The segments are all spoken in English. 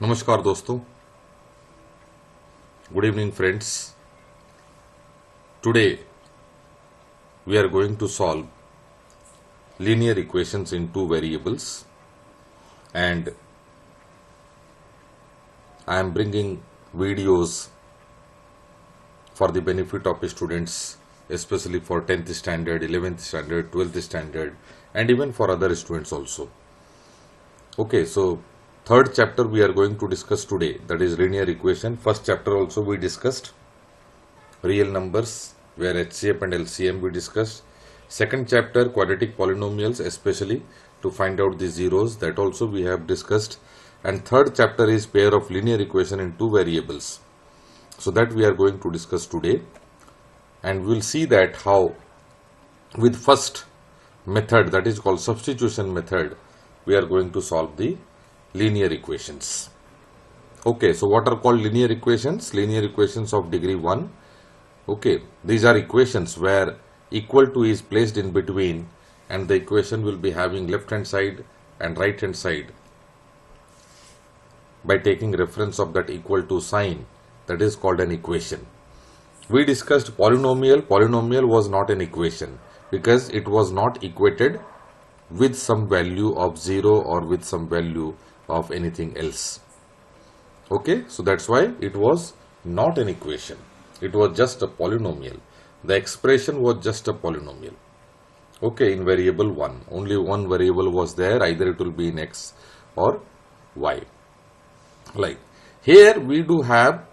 नमस्कार दोस्तों, good evening friends. Today we are going to solve linear equations in two variables, and I am bringing videos for the benefit of students, especially for 10th standard, 11th standard, 12th standard, and even for other students also. Okay, so third chapter we are going to discuss today, that is linear equation. First chapter also we discussed real numbers, where HCF and LCM we discussed. Second chapter quadratic polynomials, especially to find out the zeros, that also we have discussed. And third chapter is pair of linear equation in two variables, so that we are going to discuss today. And we will see that how with first method, that is called substitution method, we are going to solve the linear equations. Okay, so what are called linear equations? Linear equations of degree 1. Okay, these are equations where equal to is placed in between, and the equation will be having left hand side and right hand side by taking reference of that equal to sign. That is called an equation. We discussed polynomial. Polynomial was not an equation because it was not equated with some value of 0 or with some value of anything else. Okay, so that's why it was not an equation. It was just a polynomial. The expression was just a polynomial. Okay, in variable 1. Only one variable was there, either it will be in x or y. Like here we do have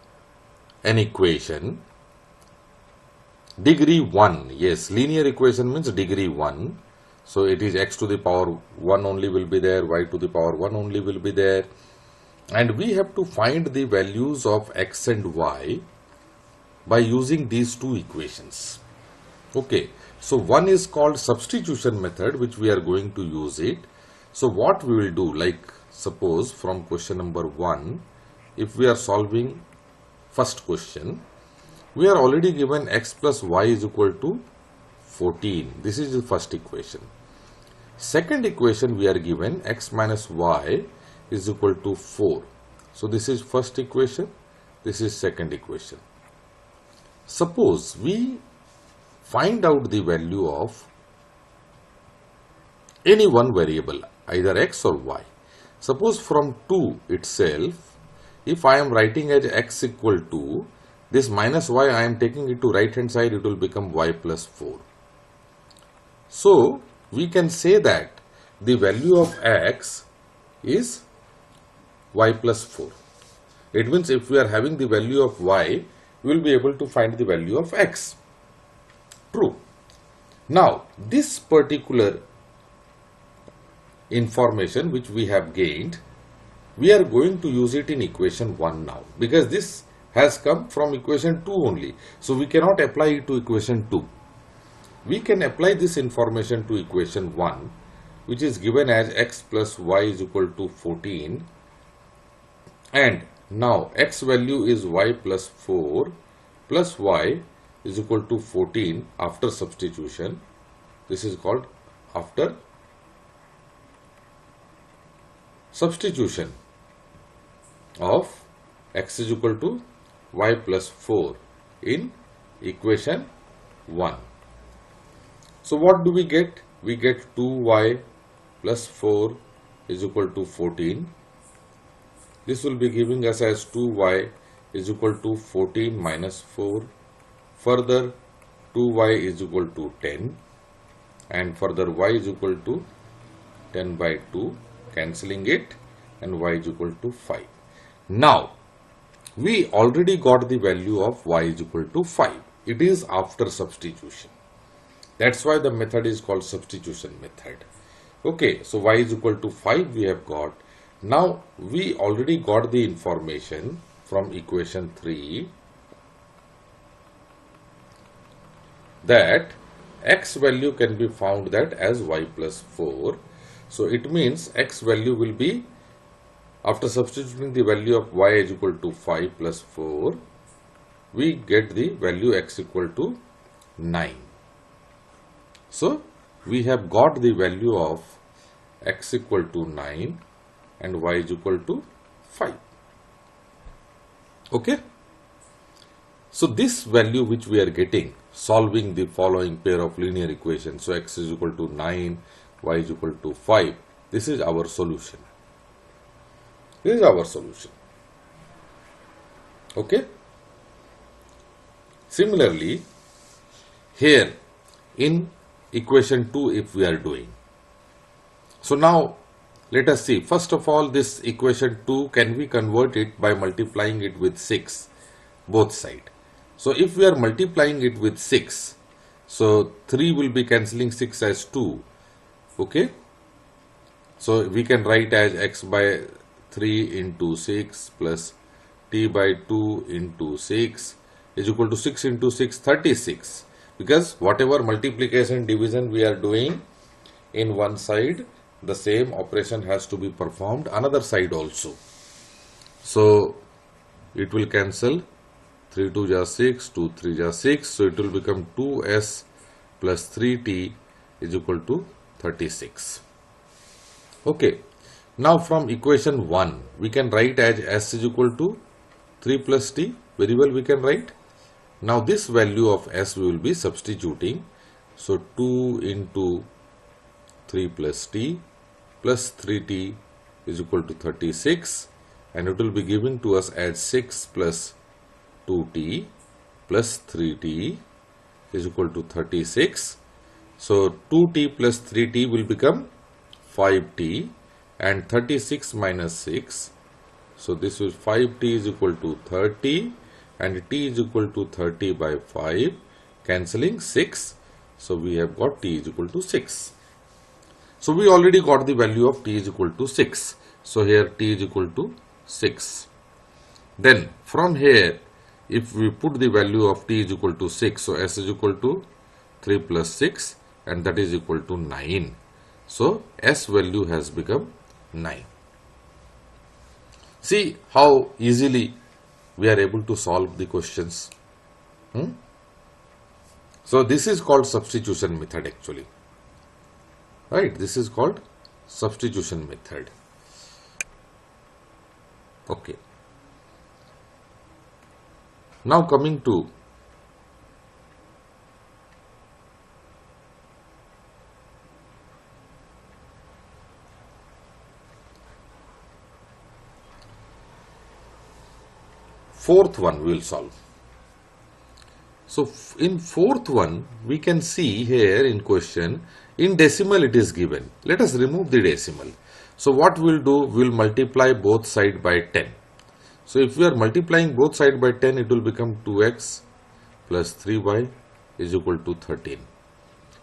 an equation degree 1. Yes, linear equation means degree 1. So it is x to the power 1 only will be there, y to the power 1 only will be there. And we have to find the values of x and y by using these two equations. Okay, so one is called substitution method, which we are going to use it. So what we will do, like suppose from question number 1, if we are solving first question, we are already given x plus y is equal to 14. This is the first equation. Second equation we are given x minus y is equal to 4. So this is first equation, this is second equation. Suppose we find out the value of any one variable, either x or y. Suppose from 2 itself, if I am writing as x equal to this minus y, I am taking it to right hand side, it will become y plus 4. So we can say that the value of x is y plus 4. It means if we are having the value of y, we will be able to find the value of x. True. Now this particular information which we have gained, we are going to use it in equation 1 now, because this has come from equation 2 only. So we cannot apply it to equation 2. We can apply this information to equation 1, which is given as x plus y is equal to 14, and now x value is y plus 4 plus y is equal to 14 after substitution. This is called after substitution of x is equal to y plus 4 in equation 1. So what do we get? We get 2y plus 4 is equal to 14. This will be giving us as 2y is equal to 14 minus 4. Further 2y is equal to 10, and further y is equal to 10 by 2, cancelling it, and y is equal to 5. Now we already got the value of y is equal to 5. It is after substitution. That's why the method is called substitution method. Okay, so y is equal to 5 we have got. Now we already got the information from equation 3 that x value can be found that as y plus 4. So it means x value will be, after substituting the value of y is equal to 5 plus 4, we get the value x equal to 9. So we have got the value of x equal to 9 and y is equal to 5. Okay. So this value which we are getting solving the following pair of linear equations. So x is equal to 9, y is equal to 5. This is our solution. This is our solution. Okay. Similarly, here in equation 2 if we are doing. So now let us see. First of all, this equation 2, can we convert it by multiplying it with 6 both sides? So if we are multiplying it with 6, so 3 will be cancelling 6 as 2. Okay. So we can write as x by 3 into 6 plus t by 2 into 6 is equal to 6 into 6, 36. Because whatever multiplication division we are doing in one side, the same operation has to be performed another side also. So it will cancel. 3 2 is 6, 2 3 is 6. So it will become 2s plus 3t is equal to 36. Okay. Now from equation 1, we can write as s is equal to 3 plus t. Very well we can write. Now this value of s we will be substituting. So 2 into 3 plus t plus 3t is equal to 36, and it will be given to us as 6 plus 2t plus 3t is equal to 36. So 2t plus 3t will become 5t, and 36 minus 6. So this is 5t is equal to 30, and t is equal to 30 by 5, cancelling 6. So we have got t is equal to 6. So we already got the value of t is equal to 6. So here t is equal to 6. Then from here, if we put the value of t is equal to 6, so s is equal to 3 plus 6, and that is equal to 9. So s value has become 9. See how easily we are able to solve the questions. So this is called substitution method actually. Right, this is called substitution method. Okay. Now coming to fourth one, we will solve. So in fourth one, we can see here in question, in decimal it is given. Let us remove the decimal. So what we will do, we will multiply both sides by 10. So if we are multiplying both sides by 10, it will become 2x plus 3y is equal to 13.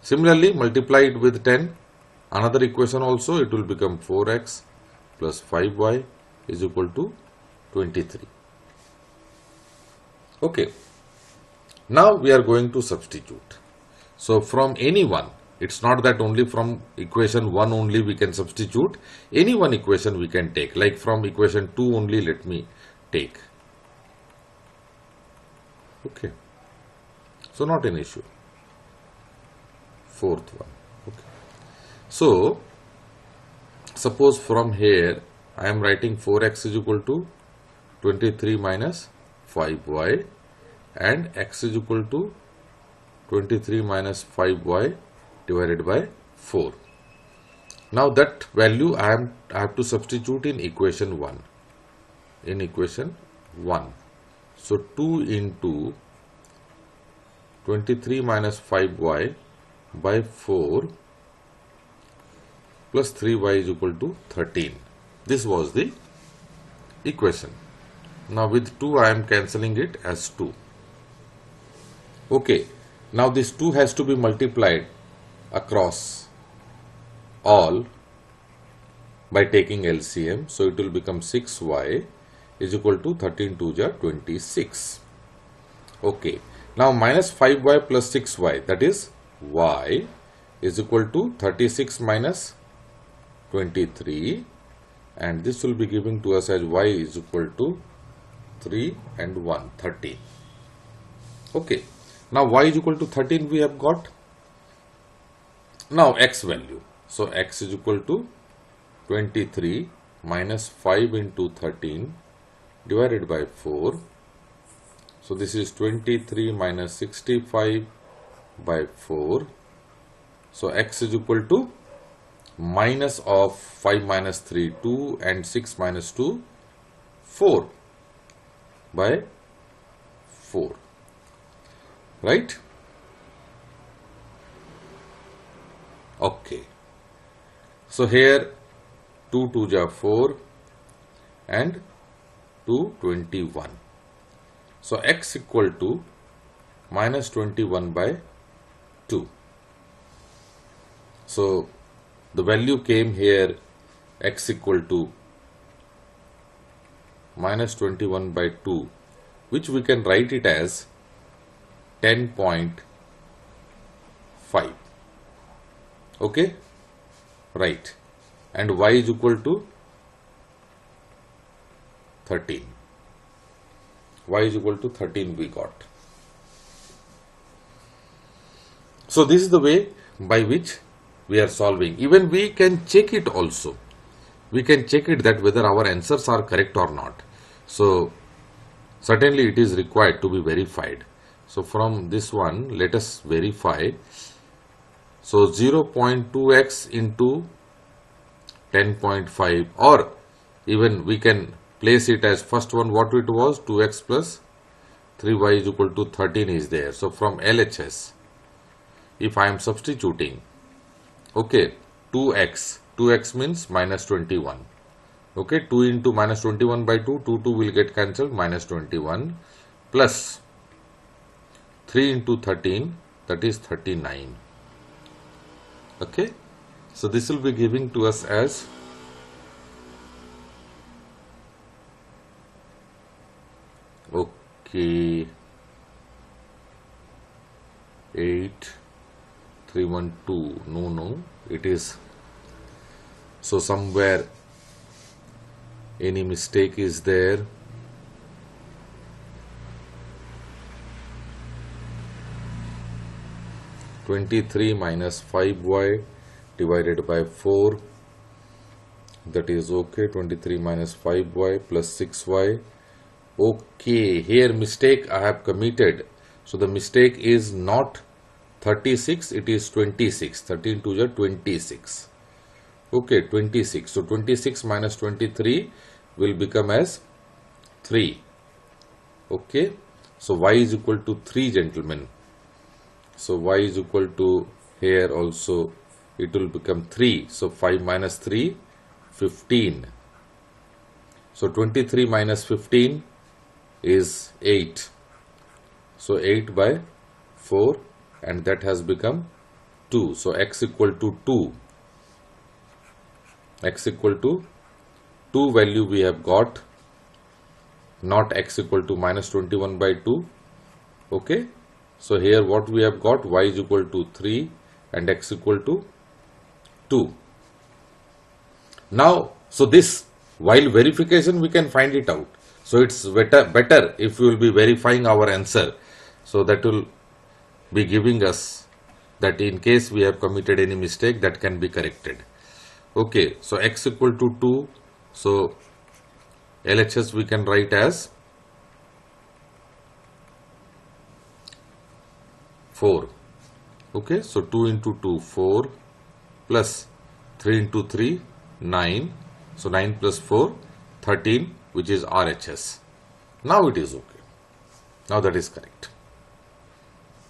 Similarly, multiply it with 10. Another equation also, it will become 4x plus 5y is equal to 23. Okay. Now we are going to substitute. So from any one, it's not that only from equation 1 only we can substitute. Any one equation we can take. Like from equation 2 only, let me take. Okay. So not an issue. Fourth one. Okay. So suppose from here I am writing 4x is equal to 23 minus 5y, and x is equal to 23 minus 5y divided by 4. Now that value I have to substitute in equation 1. In equation 1. So 2 into 23 minus 5y by 4 plus 3y is equal to 13. This was the equation. Now with 2 I am cancelling it as 2. Okay. Now this 2 has to be multiplied across all by taking LCM. So it will become 6y is equal to 13 2 is 26. Okay. Now minus 5y plus 6y, that is y is equal to 36 minus 23, and this will be given to us as y is equal to 3 and 1, 13. Okay. Now y is equal to 13 we have got. Now x value. So x is equal to 23 minus 5 into 13 divided by 4 So this is 23 minus 65 by 4. So x is equal to minus of 5 minus 3, 2, and 6 minus 2, 4 by 4. Right? Okay. So here 2 2s are 4 and 2 21. So x equal to minus 21 by 2. So the value came here, x equal to minus 21 by 2, which we can write it as 10.5. Okay, right, and y is equal to 13. Y is equal to 13 we got. So this is the way by which we are solving. Even we can check it also. We can check it that whether our answers are correct or not. So certainly it is required to be verified. So from this one, let us verify. So 0.2x into 10.5, or even we can place it as first one what it was, 2x plus 3y is equal to 13 is there. So from LHS, if I am substituting, okay, 2x means minus 21. Okay, 2 into minus 21 by 2, 2 will get cancelled, minus 21, plus 3 into 13, that is 39. Okay, so this will be giving to us as okay 8312. No, it is, so somewhere any mistake is there. (23 minus 5y divided by 4), that is okay. 23 minus 5y plus 6y. Okay, here mistake I have committed. So the mistake is not 36, it is 26. 13 to the 26. Okay, 26. So 26 minus 23 will become as 3. Okay, so y is equal to 3, gentlemen. So y is equal to, here also it will become 3. So 5 minus 3, 15. So 23 minus 15 is 8. So 8 by 4, and that has become 2. So x equal to 2. X equal to 2 value we have got, not x equal to minus 21 by 2. Okay. So here what we have got, y is equal to 3 and x equal to 2. Now, so this, while verification we can find it out. So it's better if we will be verifying our answer. So that will be giving us that in case we have committed any mistake, that can be corrected. Okay, so x equal to 2. So LHS we can write as 4. Okay, so 2 into 2, 4, plus 3 into 3, 9. So 9 plus 4, 13, which is RHS. Now it is okay. Now that is correct.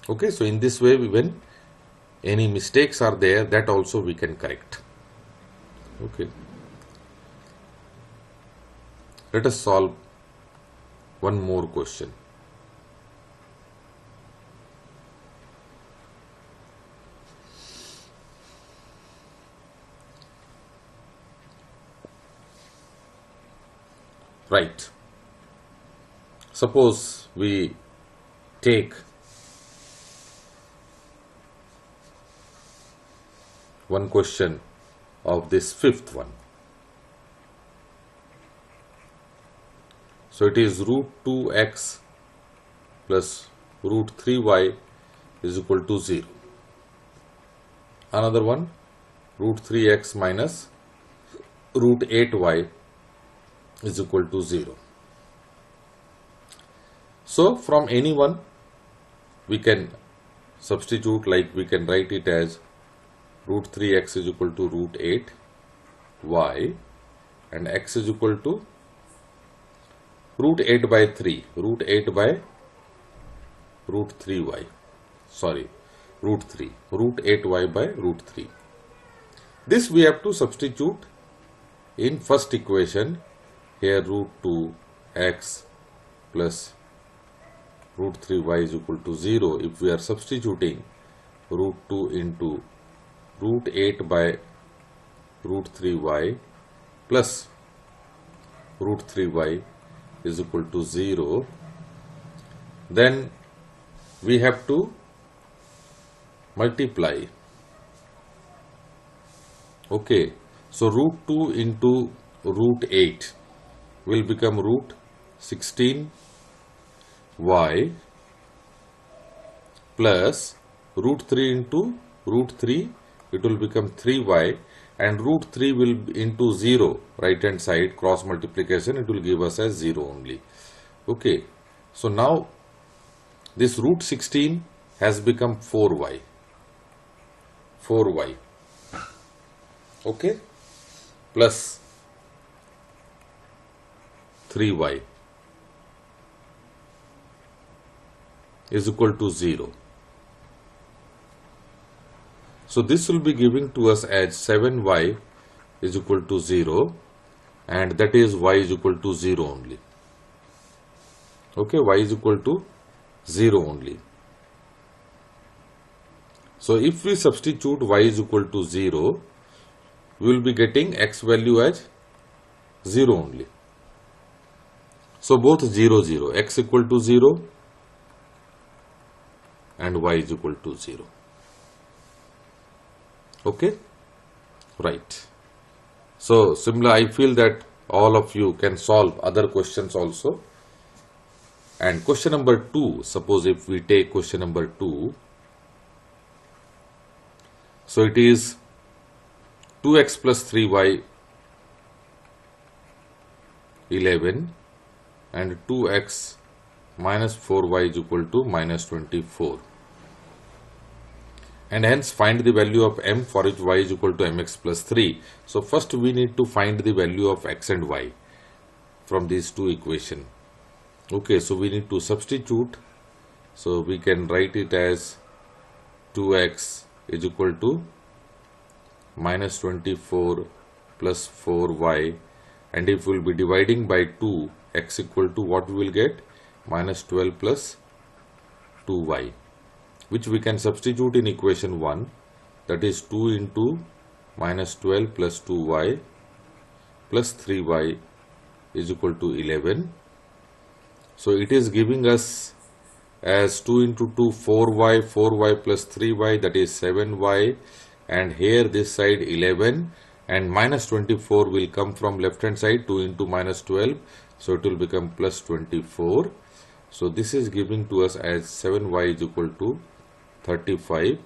Okay, so in this way, when any mistakes are there, that also we can correct. Okay. Let us solve one more question. Right. Suppose we take one question of this fifth one. So it is root 2x plus root 3y is equal to 0. Another one, root 3x minus root 8y is equal to 0. So from any one we can substitute, like we can write it as root 3x is equal to root 8y and x is equal to root 8 by 3, root 8 by root 3y, sorry, root 3, root 8y by root 3. This we have to substitute in first equation. Here root 2x plus root 3y is equal to 0. If we are substituting root 2 into root 8 by root 3y plus root 3y is equal to 0, then we have to multiply. Okay, so root 2 into root 8 will become root 16y plus root 3 into root 3, it will become 3y, and root 3 will into 0 right hand side, cross multiplication, it will give us as 0 only. Okay, so now this root 16 has become 4y, okay, plus 3y is equal to 0. So this will be giving to us as 7y is equal to 0, and that is y is equal to 0 only. Okay, y is equal to 0 only. So if we substitute y is equal to 0, we will be getting x value as 0 only. So both 0, 0, x equal to 0 and y is equal to 0. Okay, right. So similar, I feel that all of you can solve other questions also. And question number 2, suppose if we take question number 2, so it is 2x plus 3y 11 and 2x minus 4y is equal to minus 24. And hence find the value of m for which y is equal to mx plus 3. So first we need to find the value of x and y from these two equations. Okay, so we need to substitute. So we can write it as 2x is equal to minus 24 plus 4y, and if we will be dividing by 2, x equal to what we will get? Minus 12 plus 2y, which we can substitute in equation 1, that is 2 into minus 12 plus 2y plus 3y is equal to 11. So it is giving us as 2 into 2 4y, 4y plus 3y, that is 7y, and here this side 11, and minus 24 will come from left hand side, 2 into minus 12, so it will become plus 24. So this is giving to us as 7y is equal to 35,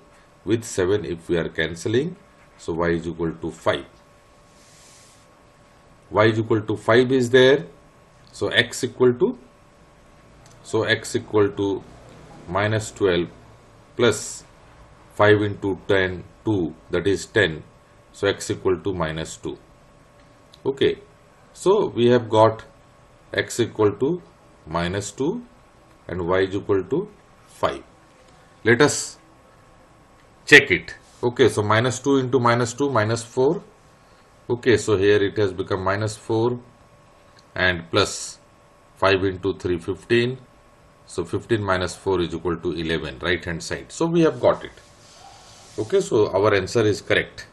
with 7 if we are cancelling, so y is equal to 5. Y is equal to 5 is there, so x equal to, minus 12 plus 5 into 10, 2, that is 10, so x equal to minus 2. Okay, so we have got x equal to minus 2 and y is equal to 5. Let us check it. Okay, so minus 2 into minus 2, minus 4. Okay, so here it has become minus 4 and plus 5 into 3, 15. So 15 minus 4 is equal to 11, right hand side. So we have got it. Okay, so our answer is correct.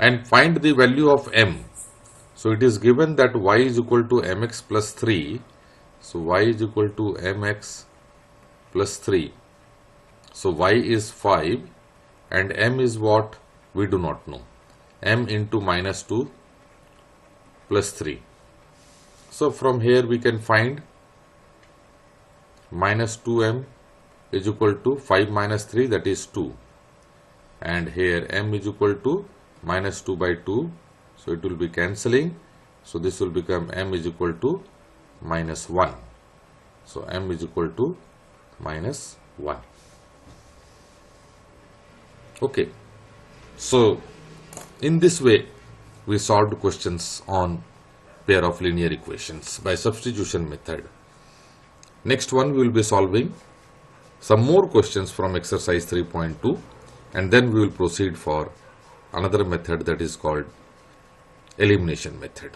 And find the value of m. So it is given that y is equal to mx plus 3. So y is equal to mx plus 3. So y is 5 and m is what? We do not know. M into minus 2 plus 3. So from here we can find minus 2m is equal to 5 minus 3, that is 2. And here m is equal to minus 2 by 2. So it will be cancelling. So this will become m is equal to minus 1. So m is equal to minus 1. Okay. So in this way we solved questions on pair of linear equations by substitution method. Next one we will be solving some more questions from exercise 3.2, and then we will proceed for another method that is called elimination method.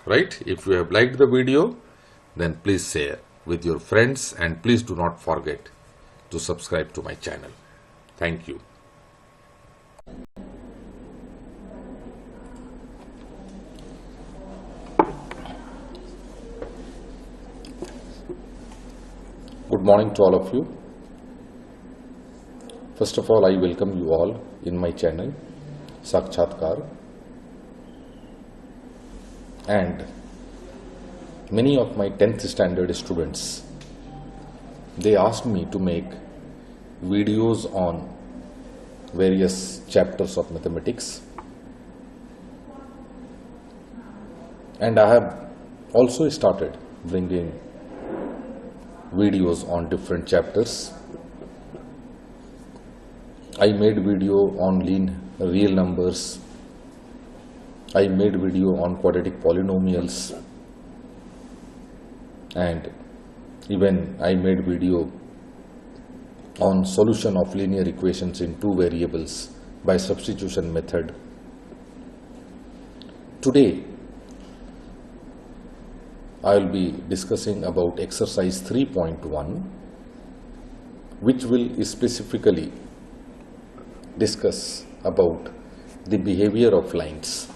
Right? If you have liked the video, then please share with your friends, and please do not forget to subscribe to my channel. Thank you. Good morning to all of you. First of all, I welcome you all in my channel Sakshatkar, and many of my 10th standard students, they asked me to make videos on various chapters of mathematics, and I have also started bringing videos on different chapters. I made video on real numbers. I made video on quadratic polynomials, and even I made video on solution of linear equations in two variables by substitution method. Today I will be discussing about exercise 3.1, which will specifically discuss about the behavior of lines.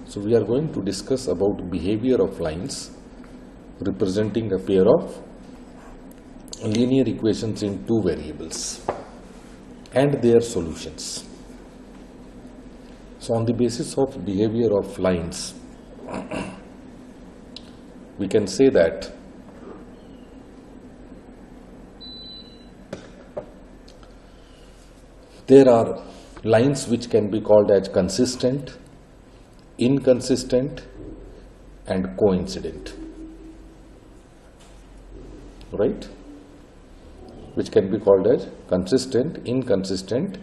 So we are going to discuss about behavior of lines representing a pair of linear equations in two variables and their solutions. So on the basis of behavior of lines, we can say that there are lines which can be called as consistent, inconsistent, and coincident, right? Which can be called as consistent, inconsistent,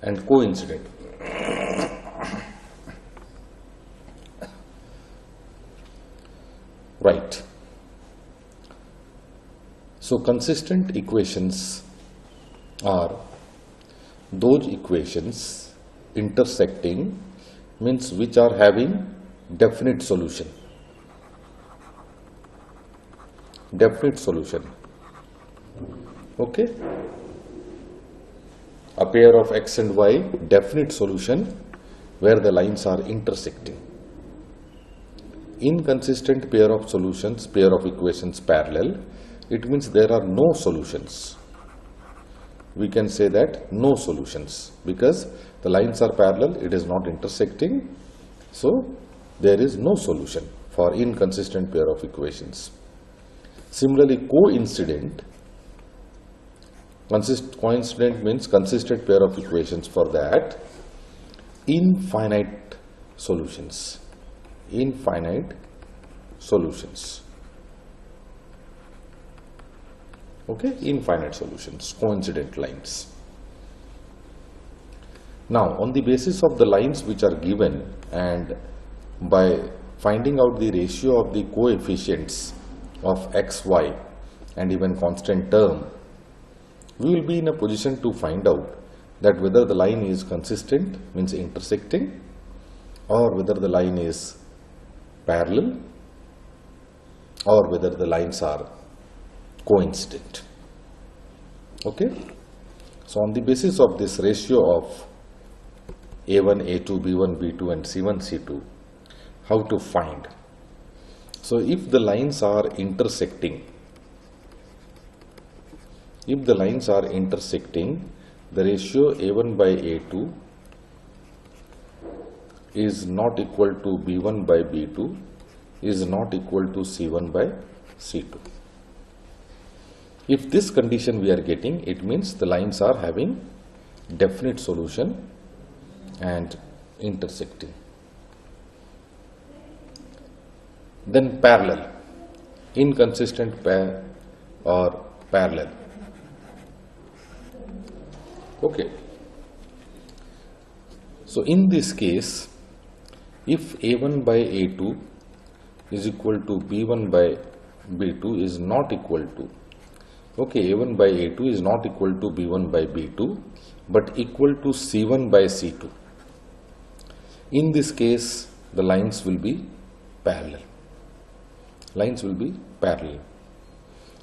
and coincident. Right. So consistent equations are those equations intersecting, means which are having definite solution. Definite solution. Okay. A pair of x and y, definite solution where the lines are intersecting. Inconsistent pair of solutions, pair of equations parallel, it means there are no solutions. We can say that no solutions because the lines are parallel, it is not intersecting, so there is no solution for inconsistent pair of equations. Similarly, coincident means consistent pair of equations, for that infinite solutions. Infinite solutions. Okay, infinite solutions, coincident lines. Now, on the basis of the lines which are given and by finding out the ratio of the coefficients of x, y and even constant term, we will be in a position to find out that whether the line is consistent, means intersecting, or whether the line is parallel, or whether the lines are coincident. Okay. So on the basis of this ratio of A1, A2, B1, B2 and C1, C2, how to find? So if the lines are intersecting, the ratio A1 by A2 is not equal to B1 by B2, is not equal to C1 by C2. If this condition we are getting, it means the lines are having definite solution and intersecting. Then parallel. inconsistent pair or parallel. Okay. So in this case, if A1 by A2 is equal to B1 by B2 is not equal to, okay, A1 by A2 is not equal to B1 by B2, but equal to C1 by C2. In this case, the lines will be parallel. Lines will be parallel.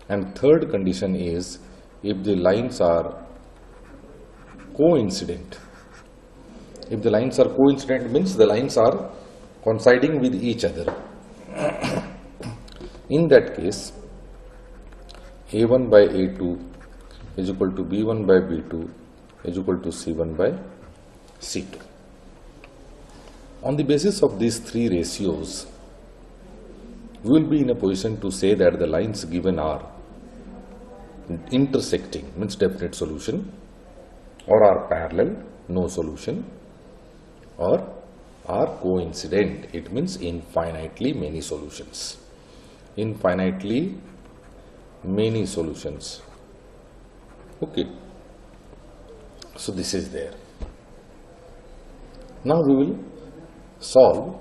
And third condition is if the lines are coincident. If the lines are coincident means the lines are coinciding with each other. In that case, A1 by A2 is equal to B1 by B2 is equal to C1 by C2. On the basis of these three ratios, we will be in a position to say that the lines given are intersecting, means definite solution, or are parallel, no solution, or are coincident, it means infinitely many solutions. Infinitely many solutions. Okay. So this is there. Now we will solve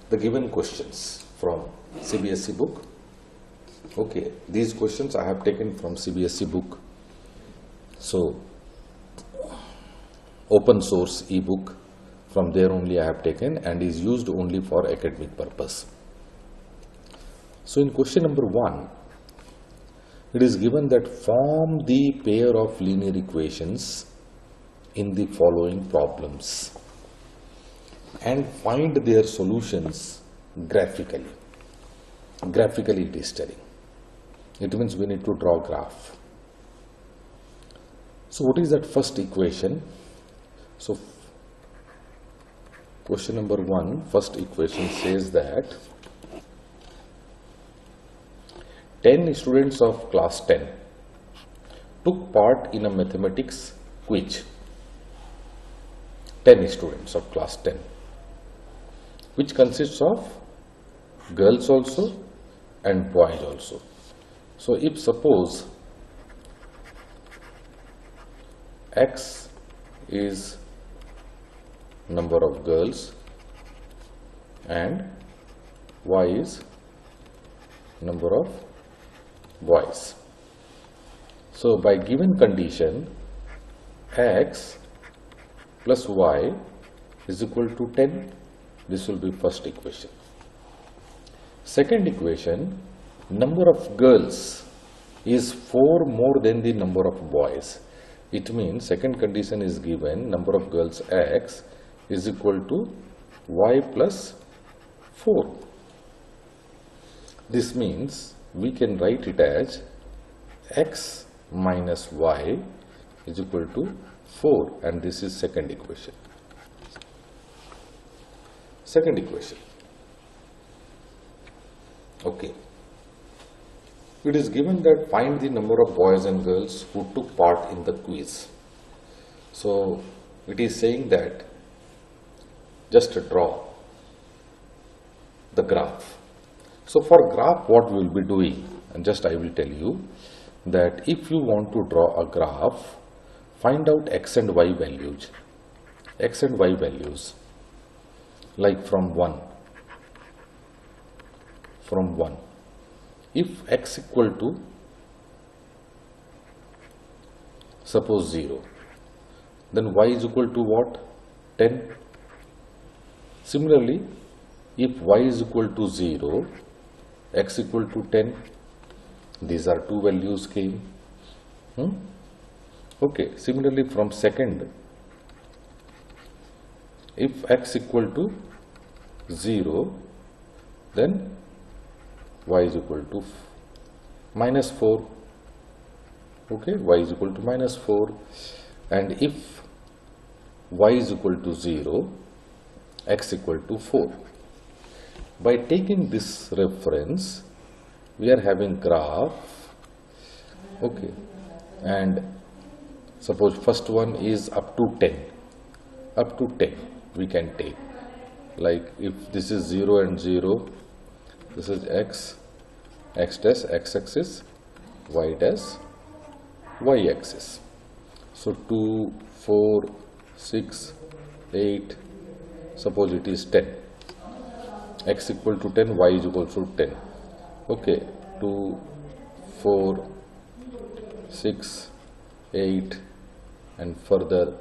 the given questions from CBSE book. Okay, these questions I have taken from CBSE book. So open source ebook, from there only I have taken, and is used only for academic purpose. So in question number 1, it is given that form the pair of linear equations in the following problems and find their solutions graphically. Graphically it is telling. It means we need to draw a graph. So what is that first equation? So question number 1, first equation says that 10 students of class 10 took part in a mathematics quiz. 10 students of class 10, which consists of girls also and boys also. So if suppose X is number of girls and Y is number of boys. So by given condition, X plus Y is equal to 10. This will be first equation. Second equation, number of girls is 4 more than the number of boys. It means second condition is given, number of girls X is equal to Y plus 4. This means we can write it as X minus Y is equal to 4, and this is second equation. Second equation. Okay. It is given that find the number of boys and girls who took part in the quiz. So it is saying that just draw the graph. So for graph, what we will be doing, and just I will tell you that if you want to draw a graph, find out X and Y values. X and Y values, like from 1. If X equal to suppose 0, then Y is equal to what? 10. Similarly, if Y is equal to 0, X equal to 10, these are two values came. Okay, similarly from second, if X equal to 0, then Y is equal to minus 4. Okay, Y is equal to minus 4. And if Y is equal to 0, X equal to 4. By taking this reference, we are having graph. Okay, and suppose first one is up to 10. Up to 10 we can take. Like if this is 0 and 0, this is X, x dash x-axis, y dash y-axis. So 2, 4, 6, 8, suppose it is 10, x equal to 10, y is equal to 10. Okay, 2, 4, 6, 8 and further,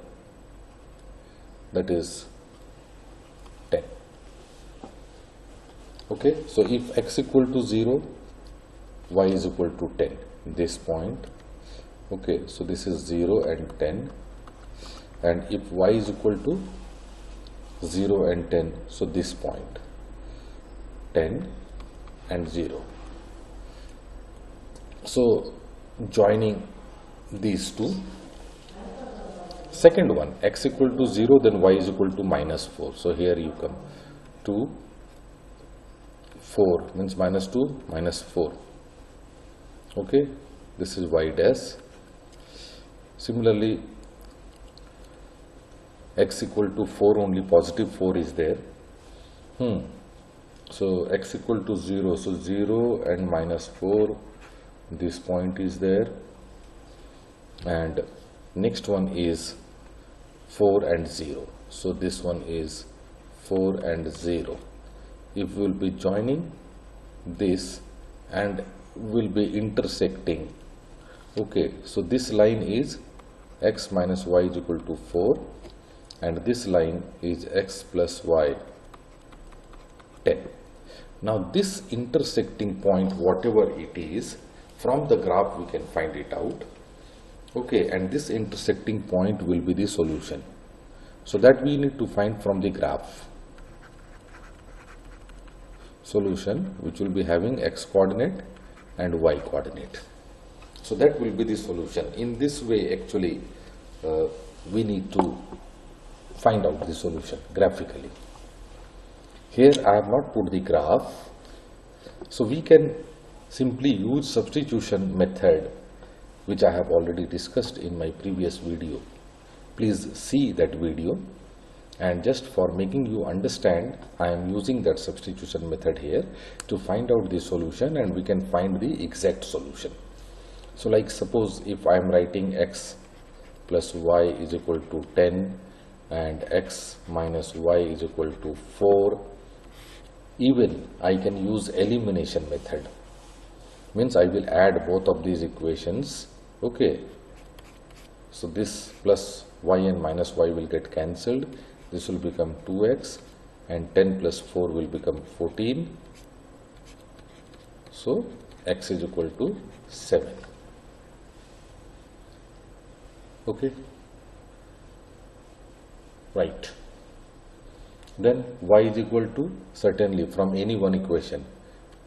that is 10. Okay, so if x equal to 0, y is equal to 10, this point. Okay, so this is 0 and 10, and if y is equal to 0 and 10, so this point, 10 and 0. So joining these two, second one, x equal to 0, then y is equal to minus 4. So here you come 2, 4 means minus 2, minus 4. Okay, this is y dash. Similarly, x equal to 4, only positive 4 is there. So x equal to 0, so 0 and minus 4, this point is there, and next one is 4 and 0, so this one is 4 and 0. If we will be joining this and will be intersecting, okay, so this line is x minus y is equal to 4, and this line is x plus y 10. Now this intersecting point, whatever it is, from the graph we can find it out. Okay, and this intersecting point will be the solution. So that we need to find from the graph. Solution which will be having x coordinate and y coordinate. So that will be the solution. In this way, actually, we need to find out the solution graphically. Here I have not put the graph, so we can simply use substitution method, which I have already discussed in my previous video. Please see that video, and just for making you understand, I am using that substitution method here to find out the solution, and we can find the exact solution. So like suppose if I am writing x plus y is equal to 10 and x minus y is equal to 4, even I can use elimination method. Means I will add both of these equations. Okay, so this plus y and minus y will get cancelled. This will become 2x, and 10 plus 4 will become 14. So x is equal to 7. Okay, right. Then y is equal to, certainly from any one equation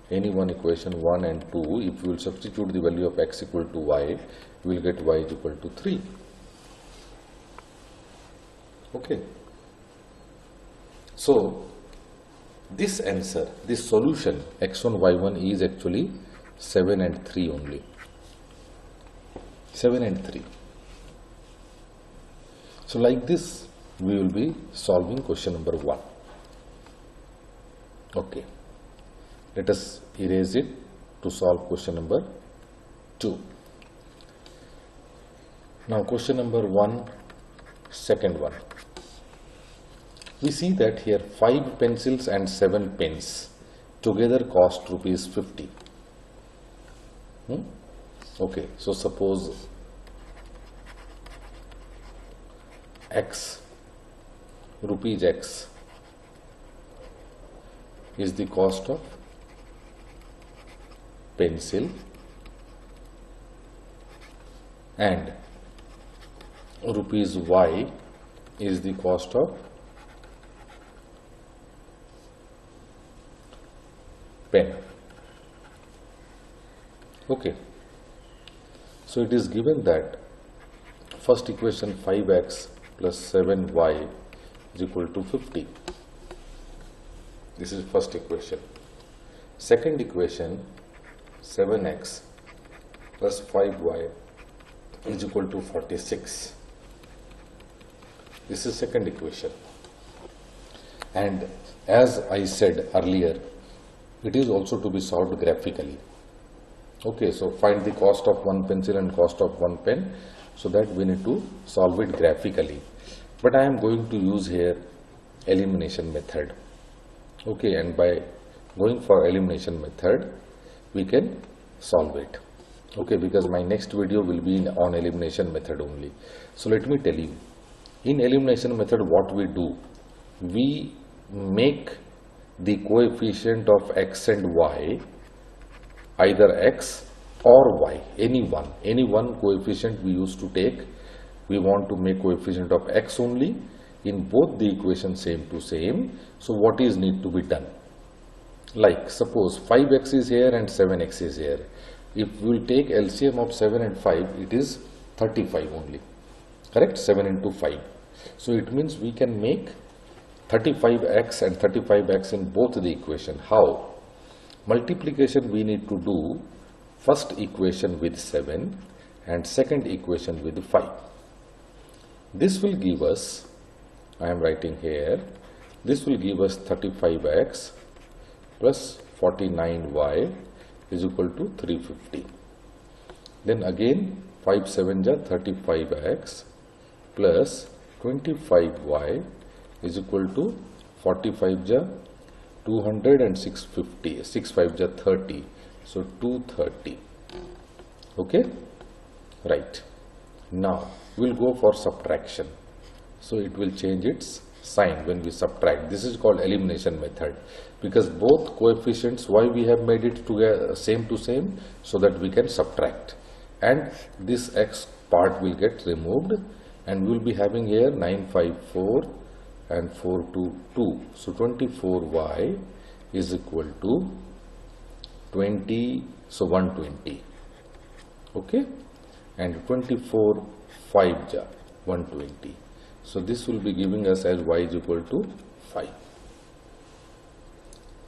1 and 2, if you will substitute the value of x equal to y, you will get y is equal to 3. Okay, so this answer, this solution x1 y1 is actually 7 and 3 only. 7 and 3. So like this we will be solving question number 1. Okay, let us erase it to solve question number 2. Now question number 1, second one. We see that here 5 pencils and 7 pens together cost rupees 50. Okay, so suppose x, rupees x is the cost of pencil, and rupees y is the cost of pen. Okay, so it is given that first equation 5x plus 7y is equal to 50. This is first equation. Second equation 7x plus 5y is equal to 46. This is second equation. And as I said earlier, it is also to be solved graphically. Okay, so find the cost of one pencil and cost of one pen. So that we need to solve it graphically. But I am going to use here elimination method. Okay, and by going for elimination method, we can solve it. Okay, because my next video will be on elimination method only. So let me tell you, in elimination method what we do, we make the coefficient of x and y either x or y, any one coefficient we used to take. We want to make coefficient of x only in both the equations same to same. So what is need to be done? Like suppose 5x is here and 7x is here. If we will take LCM of 7 and 5, it is 35 only. Correct? 7 into 5. So it means we can make 35x and 35x in both the equation. How? Multiplication we need to do first equation with 7 and second equation with 5. This will give us, I am writing here, this will give us 35x plus 49y is equal to 350. Then again 5 7s are 35x plus 25y is equal to 45s are 200 and 650. 6 5s are 30. So 230. Okay, right. Now we will go for subtraction. So it will change its sign when we subtract. This is called elimination method, because both coefficients, why we have made it together same to same, so that we can subtract, and this x part will get removed, and we will be having here 954 and 422. So 24y is equal to 20, so 120. Okay, and 24 5 ja 120. So this will be giving us as y is equal to 5.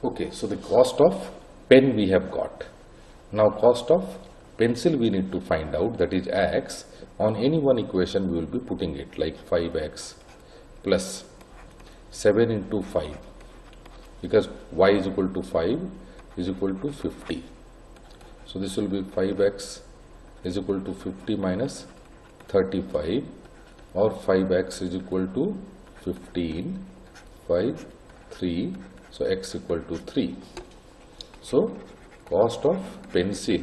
Okay, so the cost of pen we have got. Now cost of pencil we need to find out, that is x. On any one equation we will be putting it, like 5x plus 7 into 5, because y is equal to 5 is equal to 50. So this will be 5x is equal to 50 minus 35, or 5x is equal to 15, 5, 3, so x equal to 3. So cost of pencil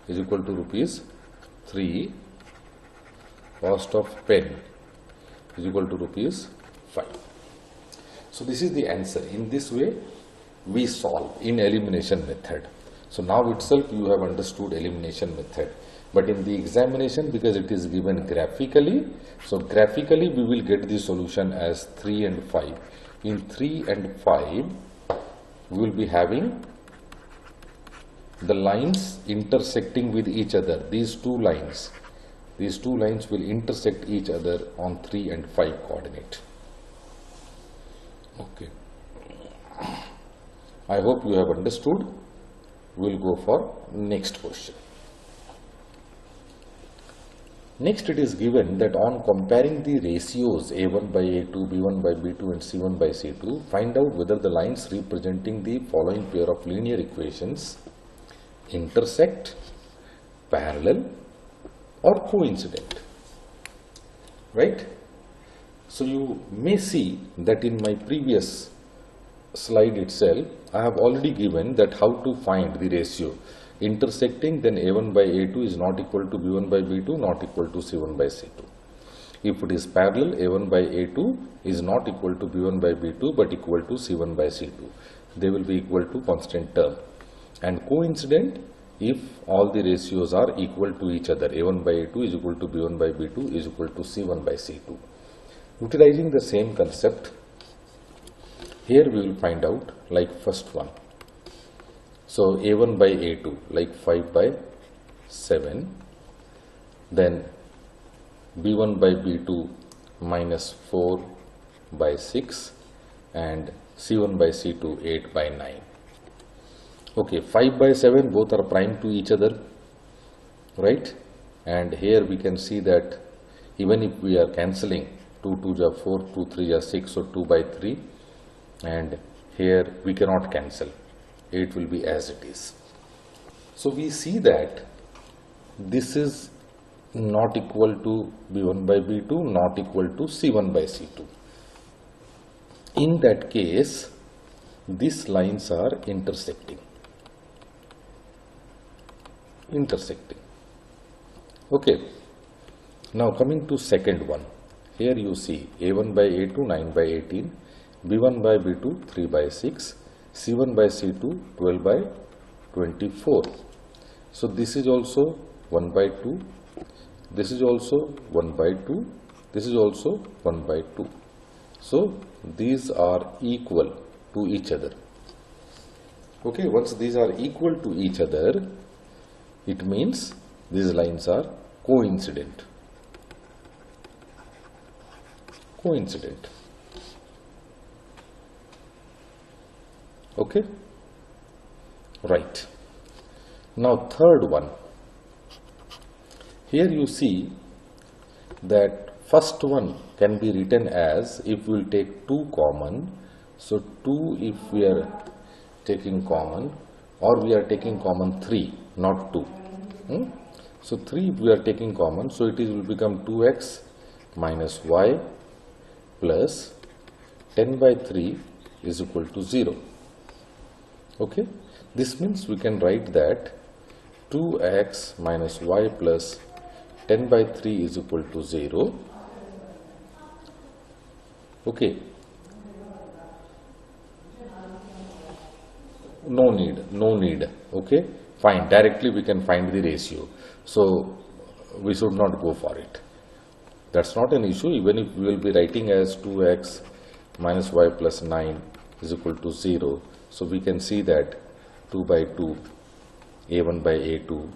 is equal to rupees 3, cost of pen is equal to rupees 5. So this is the answer. In this way we solve in elimination method. So now itself you have understood elimination method. But in the examination, because it is given graphically, so graphically we will get the solution as 3 and 5. In 3 and 5, we will be having the lines intersecting with each other. These two lines will intersect each other on 3 and 5 coordinate. Okay. I hope you have understood. We will go for next question. Next, it is given that on comparing the ratios A1 by A2, B1 by B2 and C1 by C2, find out whether the lines representing the following pair of linear equations intersect, parallel or coincident. Right? So you may see that in my previous slide itself, I have already given that how to find the ratio. Intersecting, then A1 by A2 is not equal to B1 by B2, not equal to C1 by C2. If it is parallel, A1 by A2 is not equal to B1 by B2 but equal to C1 by C2. They will be equal to constant term. And coincident, if all the ratios are equal to each other, A1 by A2 is equal to B1 by B2 is equal to C1 by C2. Utilizing the same concept, here we will find out, like first one. So A1 by A2, like 5 by 7, then B1 by B2 minus 4 by 6, and C1 by C2 8 by 9. Okay, 5 by 7 both are prime to each other, right? And here we can see that even if we are cancelling, 2 2s are 4, 2 3s are 6, so 2 by 3, and here we cannot cancel. 8 will be as it is. So we see that this is not equal to B1 by B2, not equal to C1 by C2. In that case, these lines are intersecting. Okay. Now coming to second one. Here you see A1 by A2 9 by 18, B1 by B2 3 by 6, C1 by C2 12 by 24. So this is also 1 by 2, this is also 1 by 2, this is also 1 by 2. So these are equal to each other. Okay, once these are equal to each other, it means these lines are coincident. Okay, right. Now third one. Here you see that first one can be written as, if we will take 2 common, so 2 if we are taking common, or we are taking common 3, not 2. So 3 if we are taking common, so it will become 2x minus y plus 10 by 3 is equal to 0. Okay, this means we can write that 2x minus y plus 10 by 3 is equal to 0. Okay, no need. Okay, fine, directly we can find the ratio, so we should not go for it. That's not an issue. Even if we will be writing as 2x minus y plus 9 is equal to 0, so we can see that 2 by 2 A1 by A2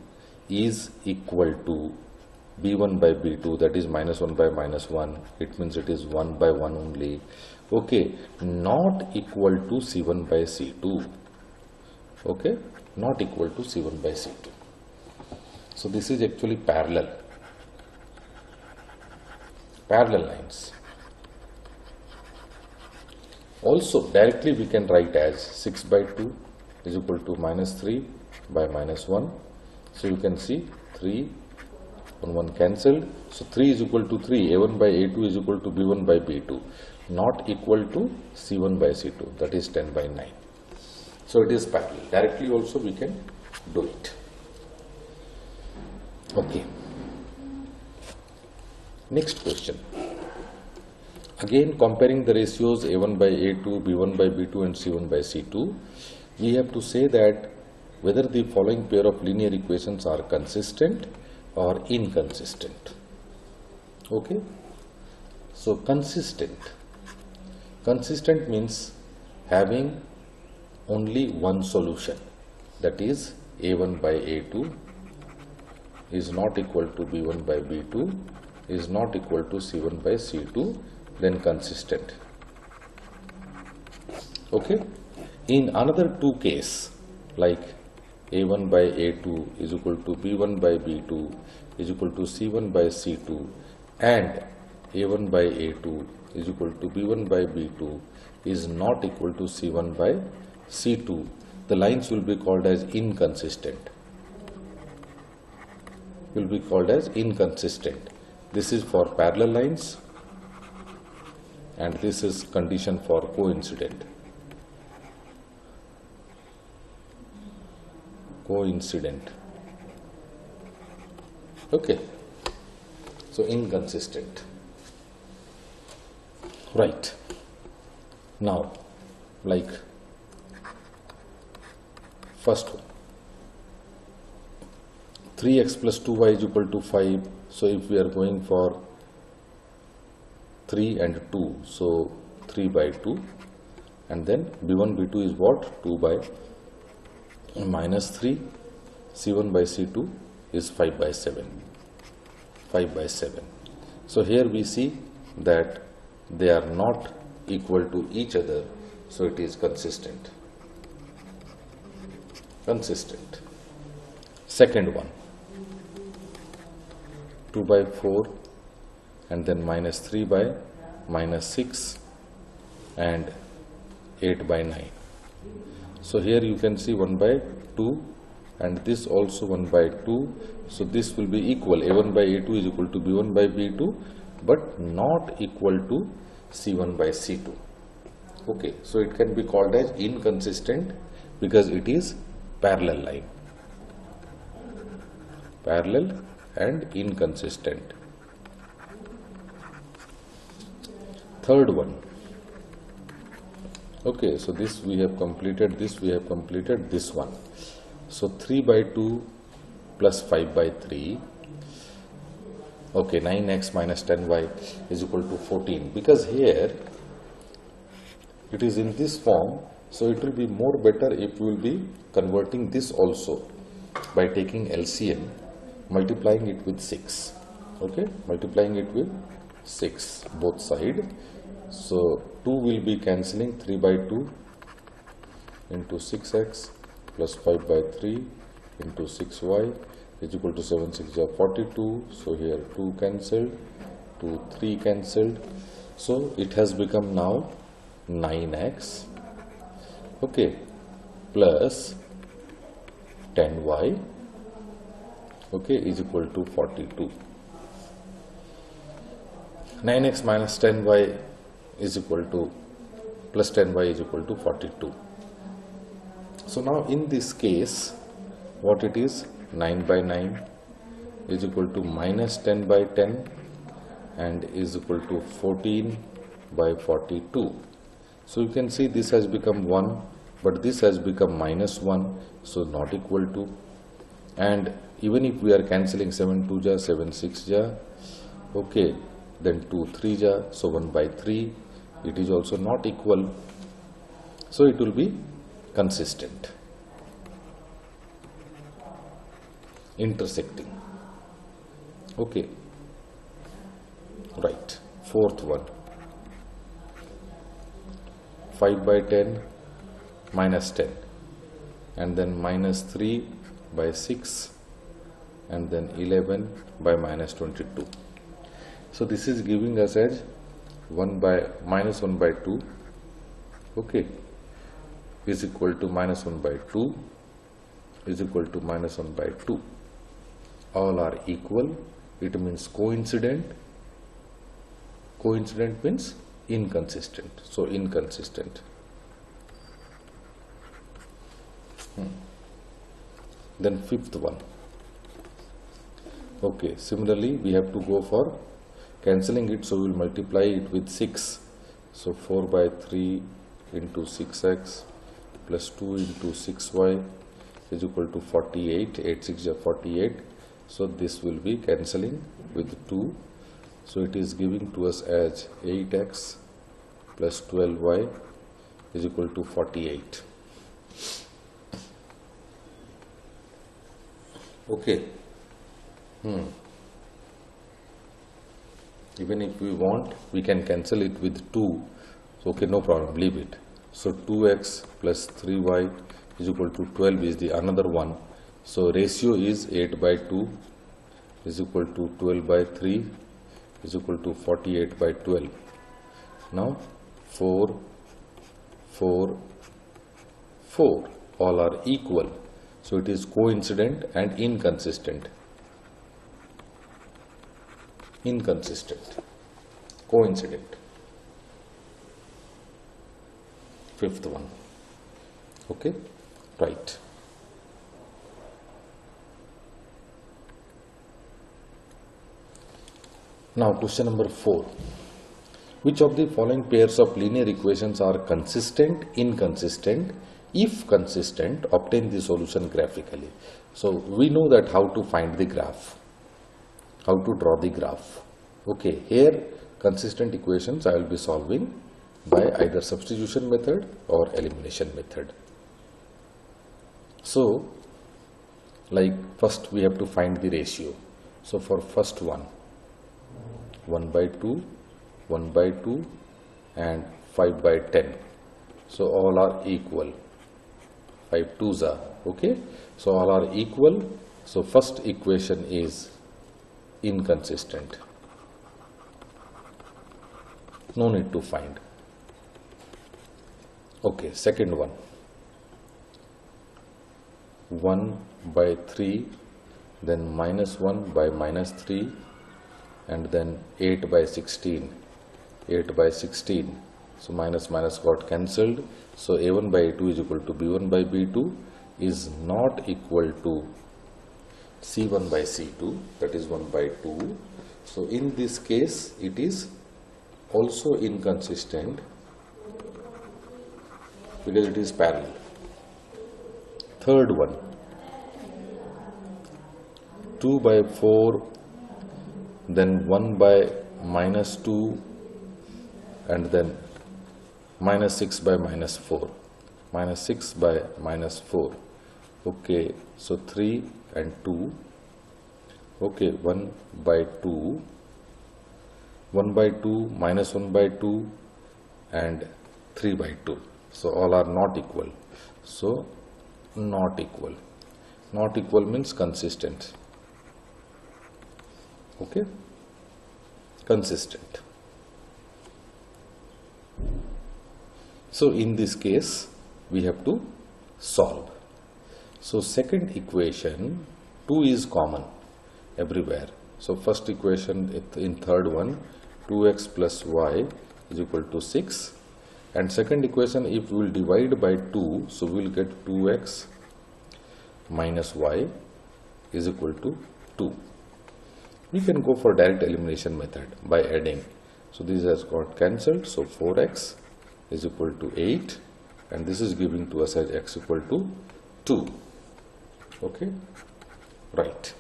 is equal to B1 by B2, that is minus 1 by minus 1. It means it is 1 by 1 only. Okay, not equal to C1 by C2. Okay, not equal to C1 by C2. So this is actually parallel lines. Also directly we can write as 6 by 2 is equal to minus 3 by minus 1. So you can see 3 on 1 cancelled. So 3 is equal to 3. A1 by A2 is equal to B1 by B2. Not equal to C1 by C2. That is 10 by 9. So it is parallel. Directly also we can do it. Okay. Next question. Again, comparing the ratios A1 by A2, B1 by B2 and C1 by C2, we have to say that whether the following pair of linear equations are consistent or inconsistent. Okay. So consistent means having only one solution, that is A1 by A2 is not equal to B1 by B2 is not equal to C1 by C2, then consistent. Okay. In another two case, like A1 by A2 is equal to B1 by B2 is equal to C1 by C2, and A1 by A2 is equal to B1 by B2 is not equal to C1 by C2, the lines will be called as inconsistent. This is for parallel lines, and this is condition for coincident. Okay, so inconsistent. Right. Now, like first one, 3x plus 2y is equal to 5. So if we are going for 3 and 2, so 3 by 2, and then B1 B2 is what? 2 by minus 3, C1 by C2 is 5 by 7. So here we see that they are not equal to each other, so it is consistent. Second one, 2 by 4 and then minus 3 by minus 6 and 8 by 9. So here you can see 1 by 2 and this also 1 by 2. So this will be equal, A1 by A2 is equal to B1 by B2, but not equal to C1 by C2. Okay, so it can be called as inconsistent because it is parallel line, parallel and inconsistent. Third one. Okay, so this we have completed, this we have completed, this one. So 3 by 2 plus 5 by 3. Okay, 9x minus 10y is equal to 14. Because here it is in this form, so it will be more better if we will be converting this also by taking LCM, multiplying it with 6. Okay, multiplying it with 6 both side. So 2 will be cancelling, 3 by 2 into 6x plus 5 by 3 into 6y is equal to 7 6 are 42. So here 2 cancelled, 2 3 cancelled. So it has become now 9x, okay, plus 10y, okay, is equal to 42. 9x minus 10y is equal to plus 10y is equal to 42. So now in this case, what it is, 9 by 9 is equal to minus 10 by 10 and is equal to 14 by 42. So you can see this has become 1, but this has become minus 1, so not equal to. And even if we are cancelling 7 2 ja, 7 6 ja, okay, then 2 3 ja, so 1 by 3, it is also not equal. So it will be consistent, intersecting. Okay, right. Fourth one, 5 by 10 minus 10 and then minus 3 by 6 and then 11 by minus 22. So this is giving us as 1 by minus 1 by 2, okay, is equal to minus 1 by 2 is equal to minus 1 by 2. All are equal. It means coincident. Coincident means inconsistent. So inconsistent. Then fifth one. Okay, similarly we have to go for cancelling it, so we will multiply it with 6. So 4 by 3 into 6x plus 2 into 6y is equal to 48. 8 6 are 48. So this will be cancelling with 2. So it is giving to us as 8x plus 12y is equal to 48. Okay. Even if we want, we can cancel it with 2. So okay, no problem, leave it. So 2x plus 3y is equal to 12 is the another one. So ratio is 8 by 2 is equal to 12 by 3 is equal to 48 by 12. Now 4, 4, 4 all are equal. So it is coincident and inconsistent. Inconsistent, coincident. Fifth one. Okay, right. Now question number 4. Which of the following pairs of linear equations are consistent, inconsistent? If consistent, obtain the solution graphically. So we know that how to find the graph, how to draw the graph. Okay, here consistent equations I will be solving by either substitution method or elimination method. So like first we have to find the ratio. So for first one, 1 by 2, 1 by 2 and 5 by 10. So all are equal. 5 2s are, okay. So all are equal. So first equation is inconsistent. No need to find. Okay, second one. 1 by 3, then minus 1 by minus 3, and then 8 by 16, 8 by 16. So minus minus got cancelled. So A1 by A2 is equal to B1 by B2 is not equal to C1 by C2, that is 1 by 2. So in this case it is also inconsistent because it is parallel. Third one, 2 by 4, then 1 by minus 2, and then minus 6 by minus 4, minus 6 by minus 4. Okay, so 3 and 2. Okay, 1 by 2, 1 by 2, minus 1 by 2, and 3 by 2. So all are not equal. So not equal. Not equal means consistent. Okay, consistent. So in this case we have to solve. So second equation, 2 is common everywhere. So first equation in third one, 2x plus y is equal to 6, and second equation if we will divide by 2, so we will get 2x minus y is equal to 2. We can go for direct elimination method by adding. So this has got cancelled, so 4x is equal to 8, and this is giving to us as x equal to 2. Okay, right.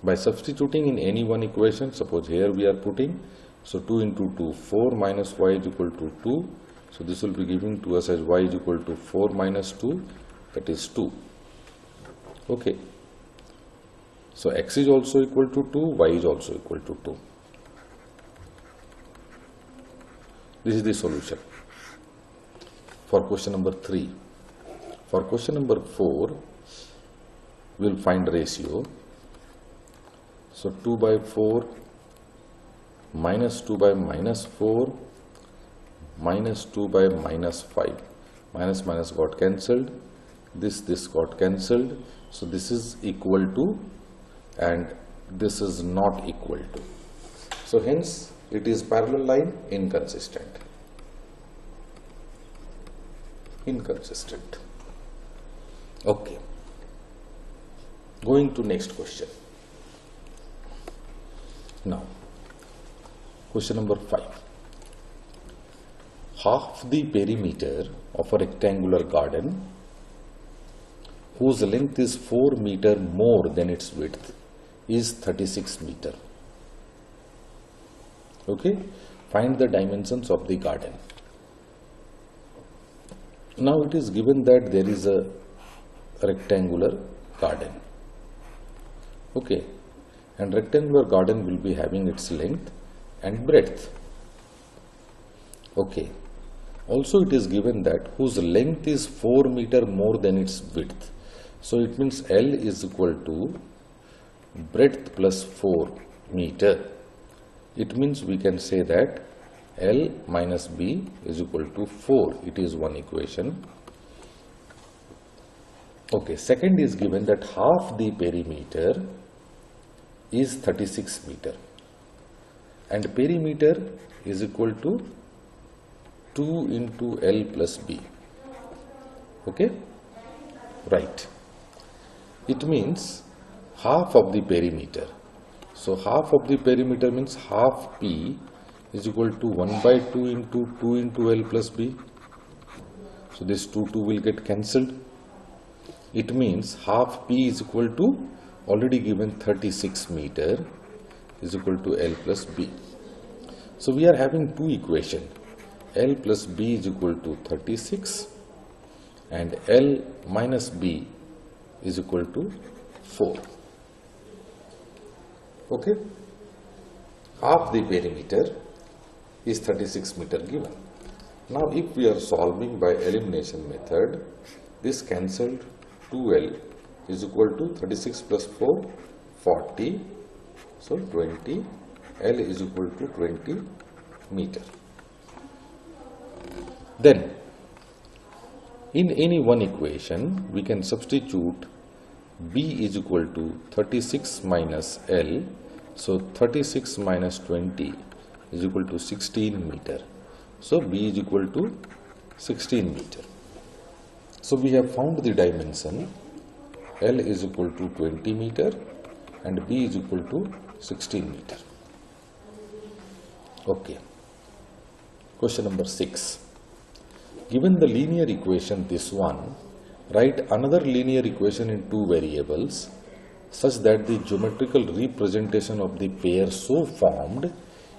By substituting in any one equation, suppose here we are putting, so 2 into 2, 4 minus y is equal to 2. So this will be giving to us as y is equal to 4 minus 2, that is 2. Okay. So x is also equal to 2, y is also equal to 2. This is the solution for question number 3. For question number 4, we will find ratio. So 2 by 4 minus 2 by minus 4 minus 2 by minus 5. Minus minus got cancelled. This got cancelled. So this is equal to, and this is not equal to. So hence it is parallel line, inconsistent. Inconsistent. Okay. Going to next question. Now, question number 5. Half the perimeter of a rectangular garden whose length is 4 meter more than its width is 36 meter. Okay, find the dimensions of the garden. Now it is given that there is a rectangular garden. Okay, and rectangular garden will be having its length and breadth. Okay, also it is given that whose length is 4 meter more than its width. So it means L is equal to breadth plus 4 meter. It means we can say that L minus B is equal to 4. It is one equation. Okay, second is given that half the perimeter is 36 meter and perimeter is equal to 2 into L plus B. Okay, right. It means half of the perimeter. So half of the perimeter means half P is equal to 1 by 2 into L plus B. So this 2 will get cancelled. It means half P is equal to already given 36 meter is equal to L plus B. So we are having two equations. L plus B is equal to 36 and L minus B is equal to 4. Okay. Half the perimeter is 36 meter given. Now if we are solving by elimination method, this cancelled 2L is equal to 36 plus 4, 40. So 20. L is equal to 20 meter. Then in any one equation we can substitute B is equal to 36 minus L. So 36 minus 20 is equal to 16 meter. So B is equal to 16 meter. So we have found the dimension. L is equal to 20 meter and B is equal to 16 meter. Okay. Question number 6. Given the linear equation, this one, write another linear equation in two variables such that the geometrical representation of the pair so formed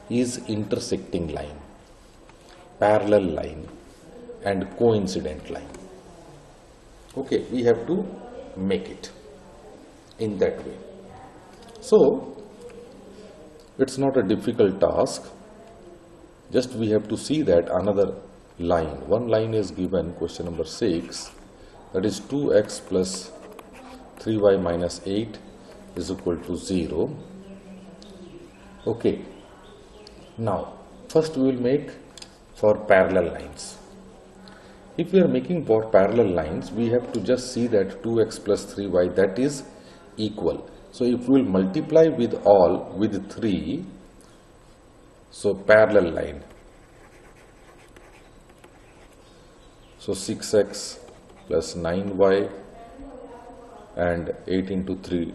is intersecting line, parallel line and coincident line. Okay, we have to make it in that way. So, it's not a difficult task. Just we have to see that another line. One line is given, question number 6, that is 2x plus 3y minus 8 is equal to 0. Okay. Now, first we will make for parallel lines. If we are making for parallel lines, we have to just see that 2x plus 3y, that is equal. So, if we will multiply with all with 3, so parallel line. So 6x plus 9y and 8 into 3,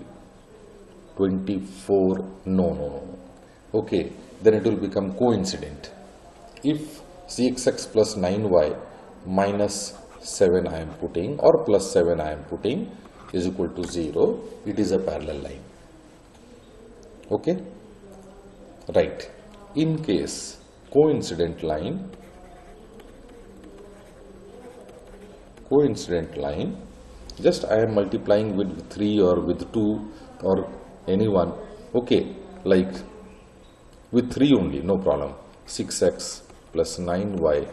24, no. Okay, then it will become coincident. If 6x plus 9y minus 7 I am putting or plus 7 I am putting is equal to 0, it is a parallel line. Okay, right. In case coincident line, just I am multiplying with 3 or with 2 or anyone. Okay, like with 3 only, no problem. 6x plus 9y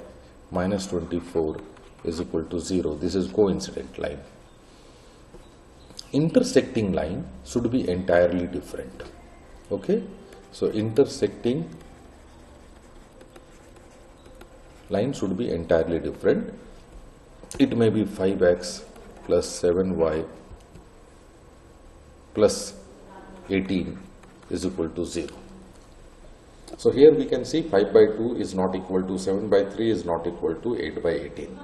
minus 24 is equal to 0. This is coincident line. Intersecting line should be entirely different. Okay, so intersecting line should be entirely different. It may be 5x plus 7y plus 18 is equal to 0. So here we can see 5 by 2 is not equal to 7 by 3 is not equal to 8 by 18.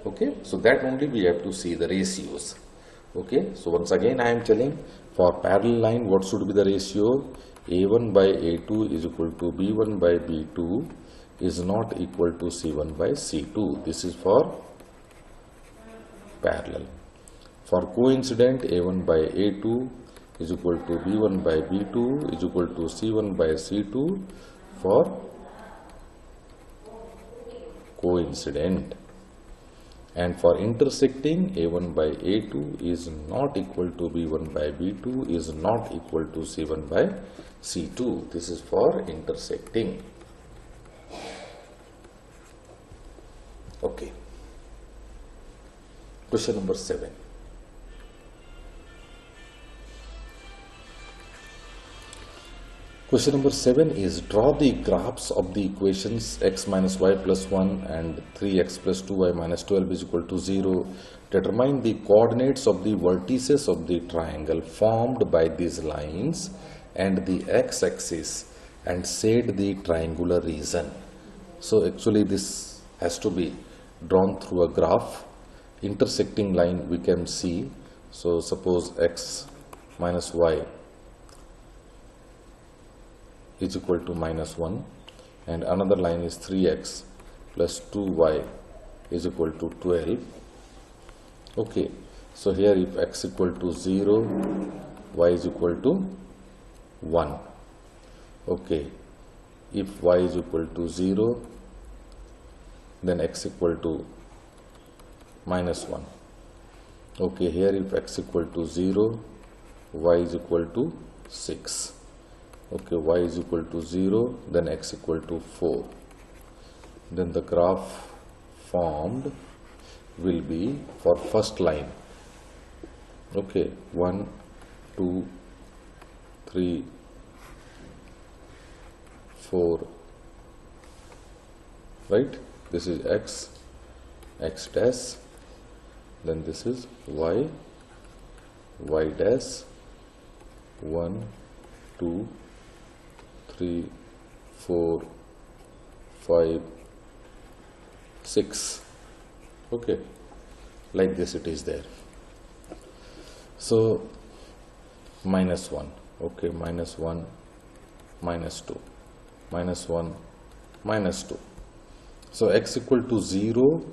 Okay, so that only we have to see the ratios. Okay, so once again I am telling, for parallel line what should be the ratio? A1 by A2 is equal to B1 by B2 is not equal to C1 by C2. This is for parallel. For coincident, A1 by A2 is equal to B1 by B2 is equal to C1 by C2 for coincident. And for intersecting, A1 by A2 is not equal to B1 by B2 is not equal to C1 by C2. This is for intersecting. Okay. Question number 7. Question number 7 is draw the graphs of the equations x minus y plus 1 and 3x plus 2y minus 12 is equal to 0. Determine the coordinates of the vertices of the triangle formed by these lines and the x-axis and shade the triangular region. So actually this has to be drawn through a graph. Intersecting line we can see. So suppose x minus y is equal to minus 1 and another line is 3x plus 2y is equal to 12. Okay, so here if x equal to 0, y is equal to 1. Okay, if y is equal to 0, then x equal to minus 1. Okay, here if x equal to 0, y is equal to 6. Okay, y is equal to 0, then x equal to 4. Then the graph formed will be for first line. Okay, 1, 2, 3, 4, right? This is x, x dash, then this is y, y dash 1, 2, 3, 4, 5, 6. Okay, like this it is there. So minus 1, okay, minus 1, minus 2, minus 1, minus 2. So x equal to 0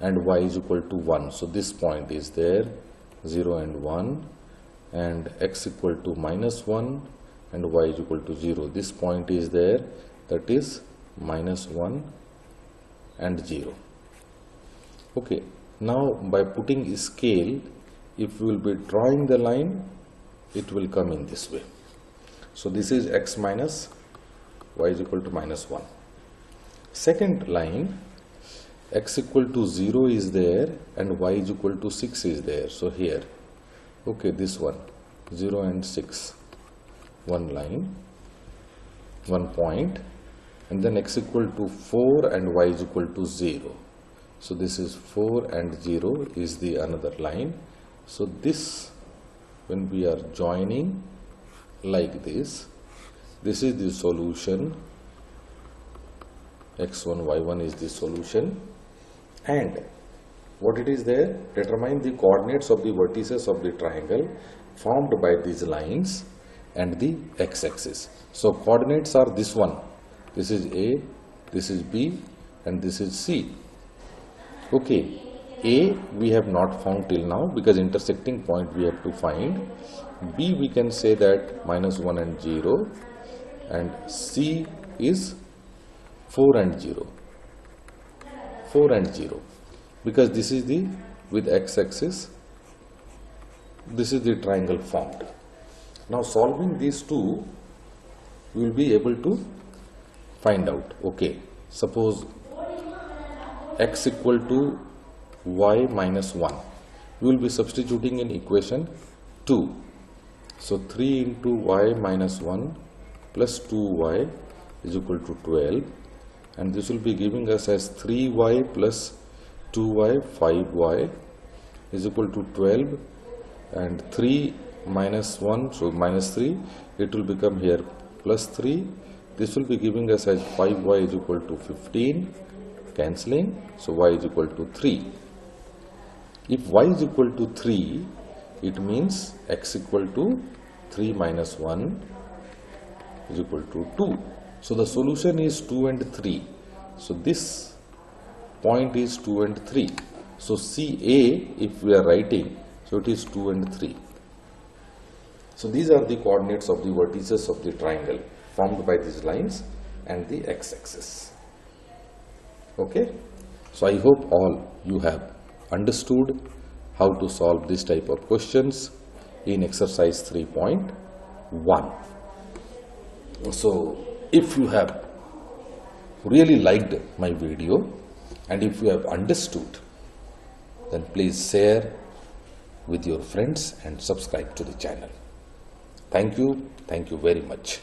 and y is equal to 1. So this point is there, 0 and 1, and x equal to minus 1 and y is equal to 0. This point is there, that is minus 1 and 0. Okay, now by putting scale, if we will be drawing the line, it will come in this way. So this is x minus y is equal to minus 1. Second line, x equal to 0 is there and y is equal to 6 is there. So here, okay, this one, 0 and 6, one line, one point, and then x equal to 4 and y is equal to 0. So this is 4 and 0 is the another line. So this, when we are joining like this is the solution. X1, Y1 is the solution. And what it is there? Determine the coordinates of the vertices of the triangle formed by these lines and the x-axis. So coordinates are this one. This is A, this is B, and this is C. Okay, A we have not found till now because intersecting point we have to find. B we can say that minus 1 and 0, and C is 4 and 0. 4 and 0, because this is the, with x-axis, this is the triangle formed. Now solving these two, we will be able to find out. Okay, suppose x equal to y minus 1, we will be substituting in equation 2. So 3 into y minus 1 plus 2y is equal to 12, and this will be giving us as 3y plus 2y, 5y is equal to 12, and 3 minus 1, so minus 3, it will become here plus 3. This will be giving us as 5y is equal to 15, cancelling, so y is equal to 3. If y is equal to 3, it means x equal to 3 minus 1 is equal to 2. So the solution is 2 and 3. So this point is 2 and 3. So CA, if we are writing, so it is 2 and 3. So these are the coordinates of the vertices of the triangle formed by these lines and the x-axis. Okay, so I hope all you have understood how to solve this type of questions in exercise 3.1. So if you have really liked my video and if you have understood, then please share with your friends and subscribe to the channel. Thank you very much.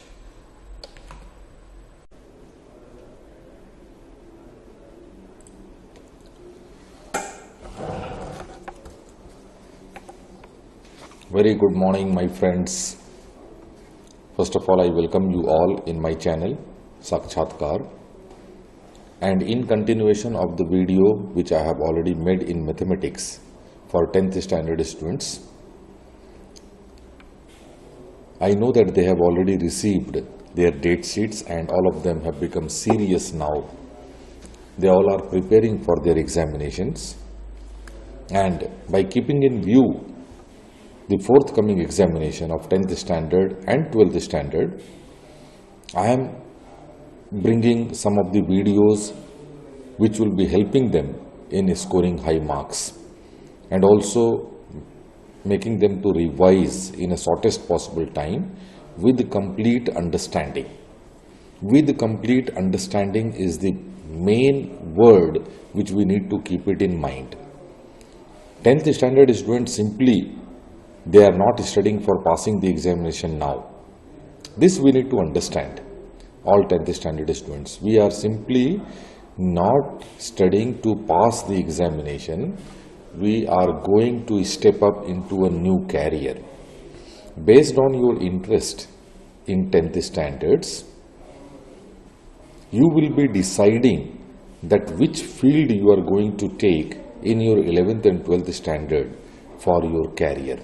Very good morning, my friends. First of all, I welcome you all in my channel Sakshatkar, and in continuation of the video which I have already made in mathematics for 10th standard students, I know that they have already received their date sheets and all of them have become serious now. They all are preparing for their examinations, and by keeping in view the forthcoming examination of 10th standard and 12th standard, I am bringing some of the videos which will be helping them in scoring high marks and also making them to revise in a shortest possible time with complete understanding. With complete understanding is the main word which we need to keep it in mind. 10th standard students simply, they are not studying for passing the examination now. This we need to understand, all 10th standard students. We are simply not studying to pass the examination. we are going to step up into a new career. Based on your interest in 10th standards, you will be deciding that which field you are going to take in your 11th and 12th standard for your career.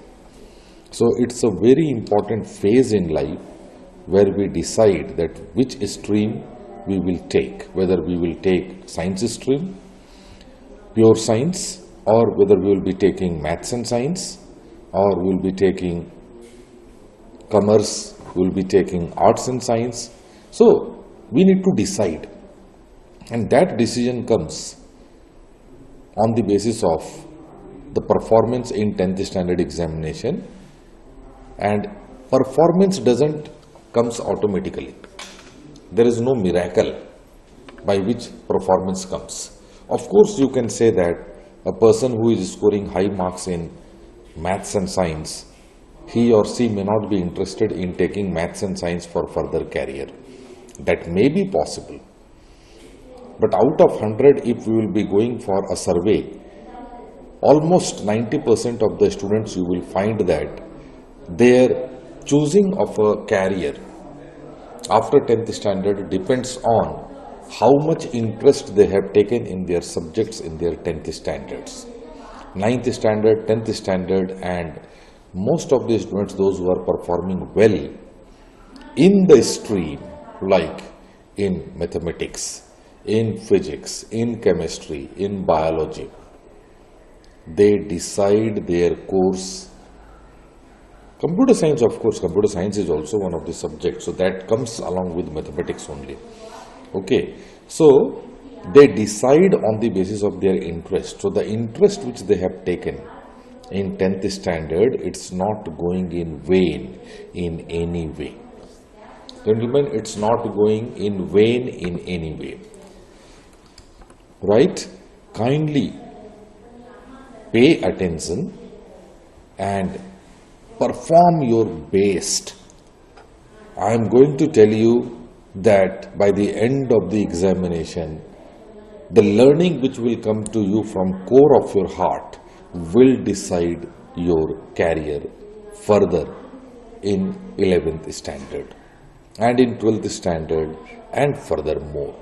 So it's a very important phase in life where we decide that which stream we will take, whether we will take science stream, pure science, or whether we will be taking maths and science, or we will be taking commerce, we will be taking arts and science. So we need to decide, and that decision comes on the basis of the performance in 10th standard examination, and performance doesn't comes automatically. There is no miracle by which performance comes. Of course, you can say that a person who is scoring high marks in maths and science, he or she may not be interested in taking maths and science for further career. That may be possible. But out of 100, if we will be going for a survey, almost 90% of the students, you will find that their choosing of a career after 10th standard depends on how much interest they have taken in their subjects in their 10th standards. 9th standard, 10th standard, and most of the students, those who are performing well in the stream, like in mathematics, in physics, in chemistry, in biology, they decide their course. Computer science, of course, computer science is also one of the subjects, so that comes along with mathematics only. Okay, so they decide on the basis of their interest. So the interest which they have taken in 10th standard, it's not going in vain in any way. Gentlemen, it's not going in vain in any way. Right? Kindly pay attention and perform your best. I am going to tell you that by the end of the examination, the learning which will come to you from core of your heart will decide your career further in 11th standard and in 12th standard and furthermore.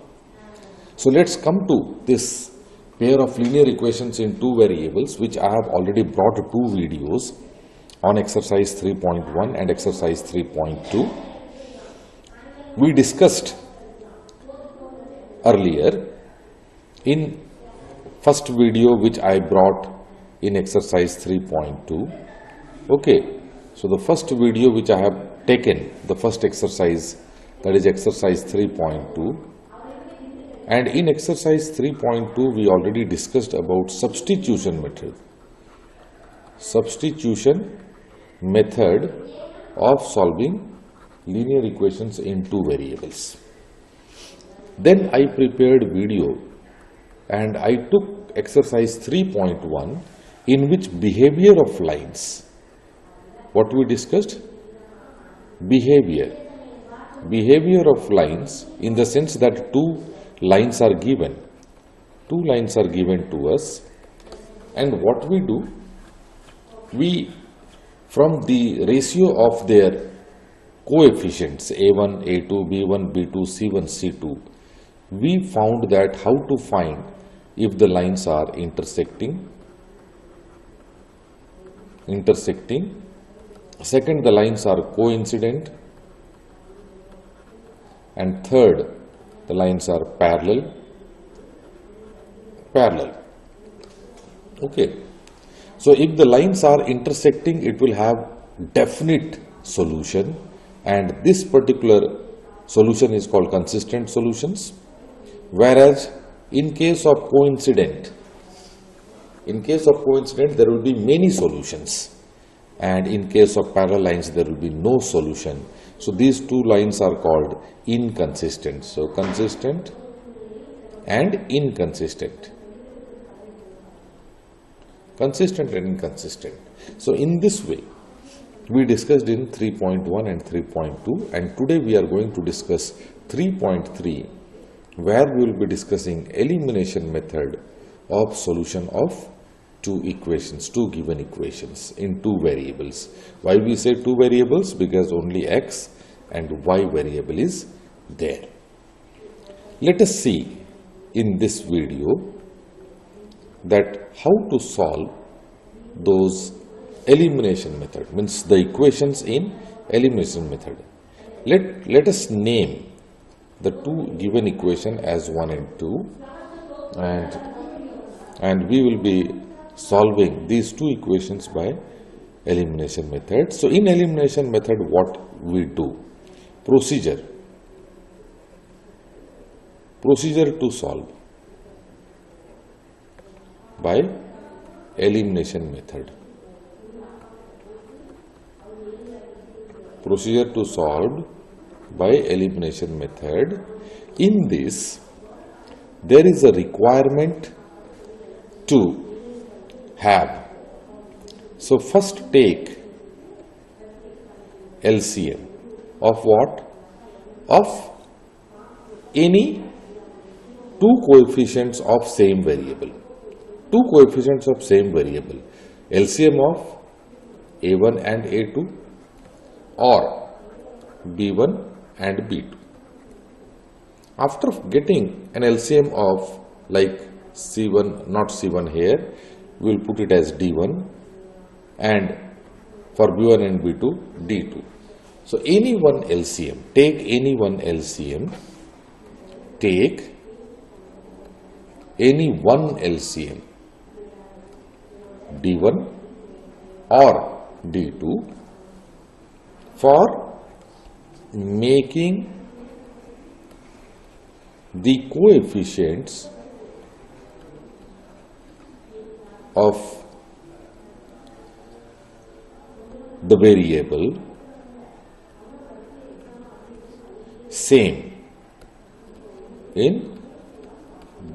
So let's come to this pair of linear equations in two variables, which I have already brought two videos on exercise 3.1 and exercise 3.2. We discussed earlier in first video which I brought in exercise 3.2. Okay, so the first video which I have taken, the first exercise, that is exercise 3.2. And in exercise 3.2, we already discussed about substitution method. Substitution method of solving linear equations in two variables. Then I prepared video and I took exercise 3.1, in which behavior of lines. What we discussed? Behavior of lines, in the sense that two lines are given. Two lines are given to us, and what we do, we, from the ratio of their coefficients A1, A2, B1, B2, C1, C2, we found that how to find if the lines are intersecting. Second, the lines are coincident, and third, the lines are parallel. Okay. So if the lines are intersecting, it will have definite solution, and this particular solution is called consistent solutions. Whereas in case of coincident, there will be many solutions, and in case of parallel lines, there will be no solution. So these two lines are called inconsistent. So consistent and inconsistent. Consistent and inconsistent. So in this way, we discussed in 3.1 and 3.2, and today we are going to discuss 3.3, where we will be discussing elimination method of solution of two equations, two given equations in two variables. Why we say two variables? Because only x and y variable is there. Let us see in this video that how to solve those elimination method, means the equations in elimination method. Let us name the two given equation as 1 and 2, and we will be solving these two equations by elimination method. So in elimination method, what we do? Procedure to solve by elimination method. Procedure to solve by elimination method. In this, there is a requirement to have. So first take LCM of what? Of any two coefficients of same variable. Two coefficients of same variable. LCM of A1 and A2 or B1 and B2. After getting an LCM of like C1, not C1 here, we will put it as D1, and for B1 and B2, D2. So any one LCM, take any one LCM, take any one LCM, D1 or D2, for making the coefficients of the variable same in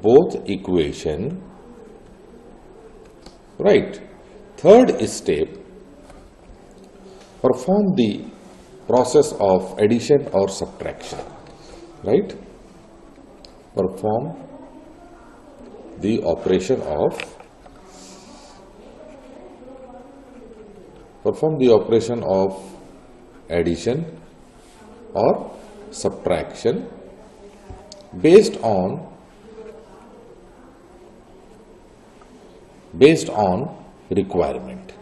both equation, right? Third step, perform the process of addition or subtraction, right? Perform the operation of addition or subtraction based on requirement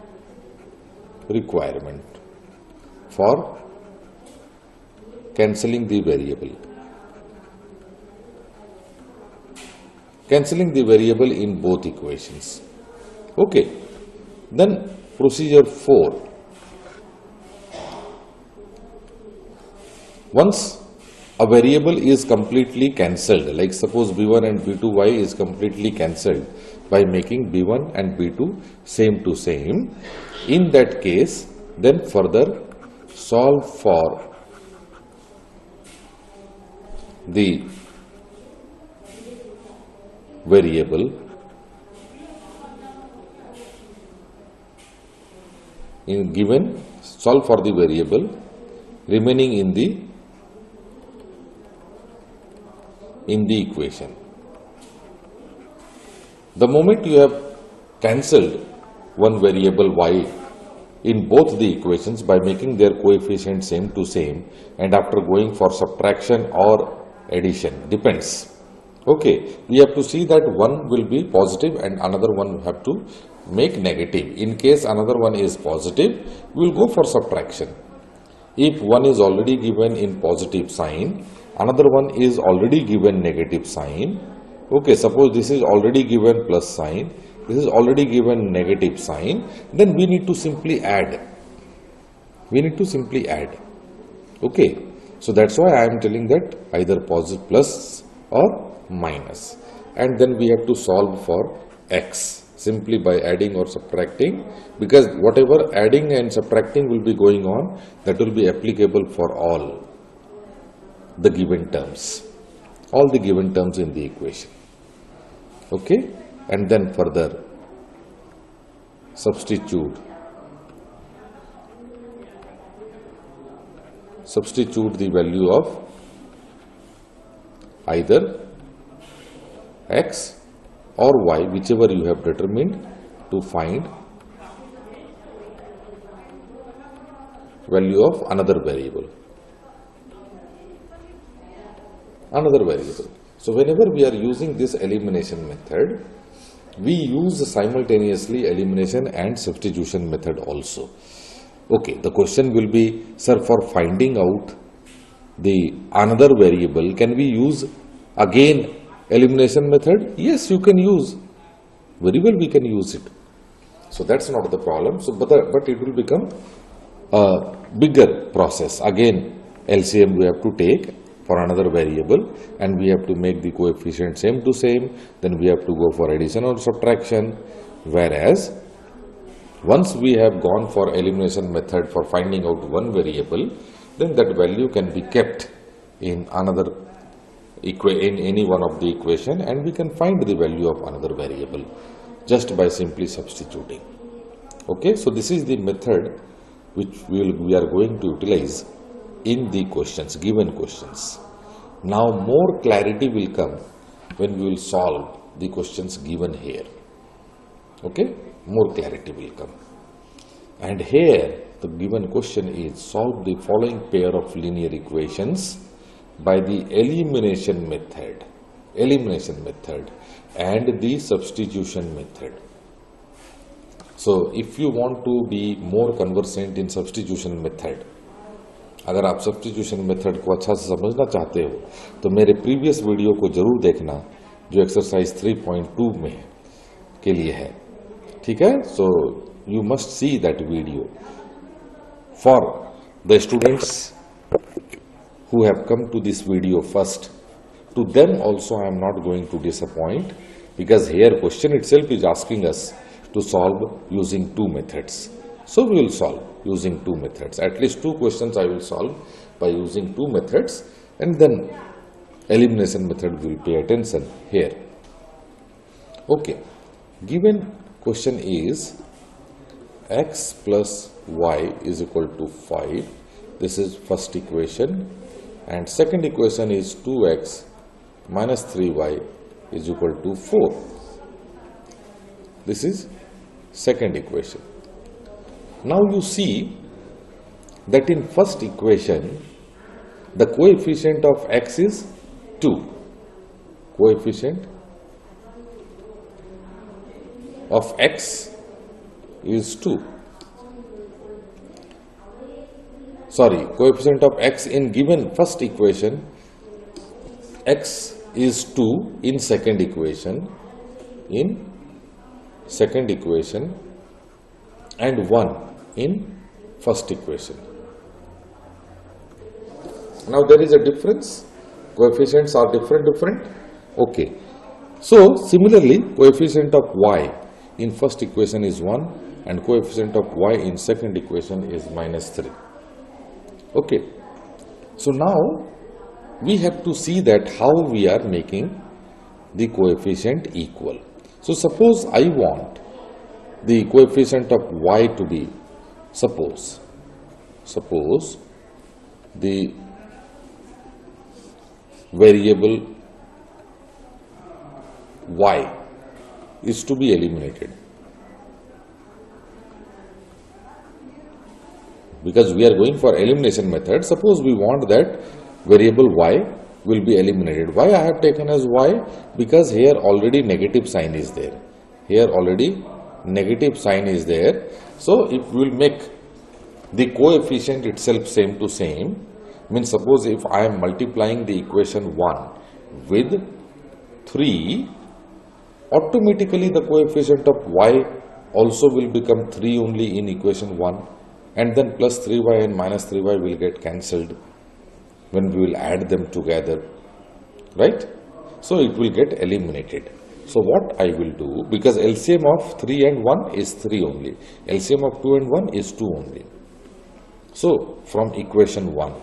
for cancelling the variable in both equations. Okay, then procedure 4. Once a variable is completely cancelled, like suppose B1 and B2y is completely cancelled by making B1 and B2 same to same, in that case, then further solve for the variable solve for the variable remaining in the equation. The moment you have cancelled one variable y in both the equations by making their coefficient same to same, and after going for subtraction or addition, depends. Okay, we have to see that one will be positive and another one have to make negative. In case another one is positive, we will go for subtraction. If one is already given in positive sign, another one is already given negative sign. Okay, suppose this is already given plus sign, this is already given negative sign, then we need to simply add. Okay, so that's why I am telling that either positive plus or minus, and then we have to solve for x simply by adding or subtracting, because whatever adding and subtracting will be going on, that will be applicable for all the given terms in the equation. Okay, and then further substitute the value of either x or y, whichever you have determined, to find value of another variable. So whenever we are using this elimination method, we use simultaneously elimination and substitution method also. Okay, the question will be, sir, for finding out the another variable, can we use again elimination method? Yes, you can use. Very well, we can use it. So that's not the problem. So, but it will become a bigger process. Again, LCM we have to take for another variable, and we have to make the coefficient same to same. Then we have to go for addition or subtraction. Whereas once we have gone for elimination method for finding out one variable, then that value can be kept in another in any one of the equation, and we can find the value of another variable just by simply substituting. Okay, so this is the method which we are going to utilize in the questions, given questions. Now more clarity will come when we will solve the questions given here. Okay, more clarity will come. And here the given question is, solve the following pair of linear equations by the elimination method and the substitution method. So if you want to be more conversant in substitution method, अगर आप substitution method को अच्छा से समझना चाहते हो तो मेरे प्रीवियस वीडियो को जरूर देखना जो एक्सरसाइज 3.2 में के लिए है, ठीक है. So you must see that video for the students who have come to this video first. To them also I am not going to disappoint, because here question itself is asking us to solve using two methods. So we will solve using two methods. At least two questions I will solve by using two methods, and then elimination method will pay attention here. Okay, given question is x plus y is equal to 5. This is first equation, and second equation is 2x minus 3y is equal to 4. This is second equation. Now you see that in first equation the coefficient of x is 2. Coefficient of x is 2. Sorry, coefficient of x in given first equation, x is 2 in second equation, and 1 in first equation. Now there is a difference, coefficients are different. Okay, so similarly coefficient of y in first equation is 1 and coefficient of y in second equation is minus 3. Okay, so now we have to see that how we are making the coefficient equal. So suppose I want the coefficient of y to be, suppose the variable y is to be eliminated, because we are going for elimination method. Suppose we want that variable y will be eliminated. Why I have taken as y? Because here already negative sign is there. So if we will make the coefficient itself same to same, means suppose if I am multiplying the equation 1 with 3, automatically the coefficient of y also will become 3 only in equation 1, and then plus 3y and minus 3y will get cancelled when we will add them together, right? So it will get eliminated. So what I will do, because LCM of 3 and 1 is 3 only, LCM of 2 and 1 is 2 only. So from equation 1,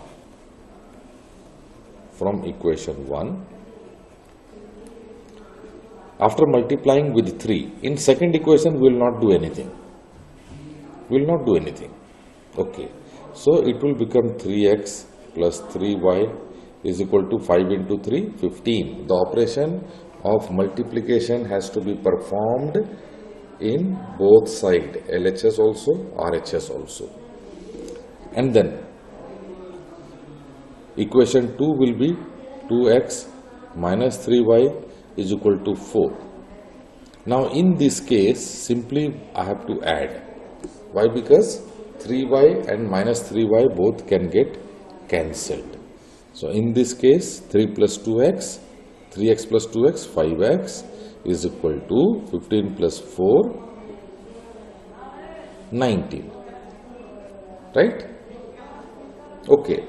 after multiplying with 3, in second equation we will not do anything. Okay, so it will become 3x plus 3y is equal to 5 into 3, 15. The operation of multiplication has to be performed in both side, LHS also, RHS also. And then equation 2 will be 2x minus 3y is equal to 4. Now in this case, simply I have to add. Why? Because 3y and minus 3y both can get cancelled. So in this case, 3 plus 2x, 3x plus 2x, 5x is equal to 15 plus 4, 19. Right? Okay.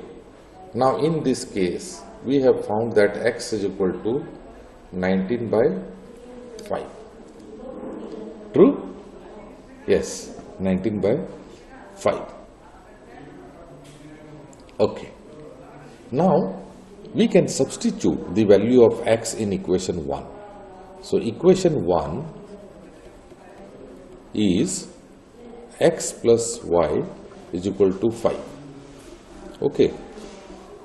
Now in this case, we have found that x is equal to 19 by 5. True? Yes, 19 by 5. Okay. Now, we can substitute the value of x in equation 1. So, equation 1 is x plus y is equal to 5. Okay.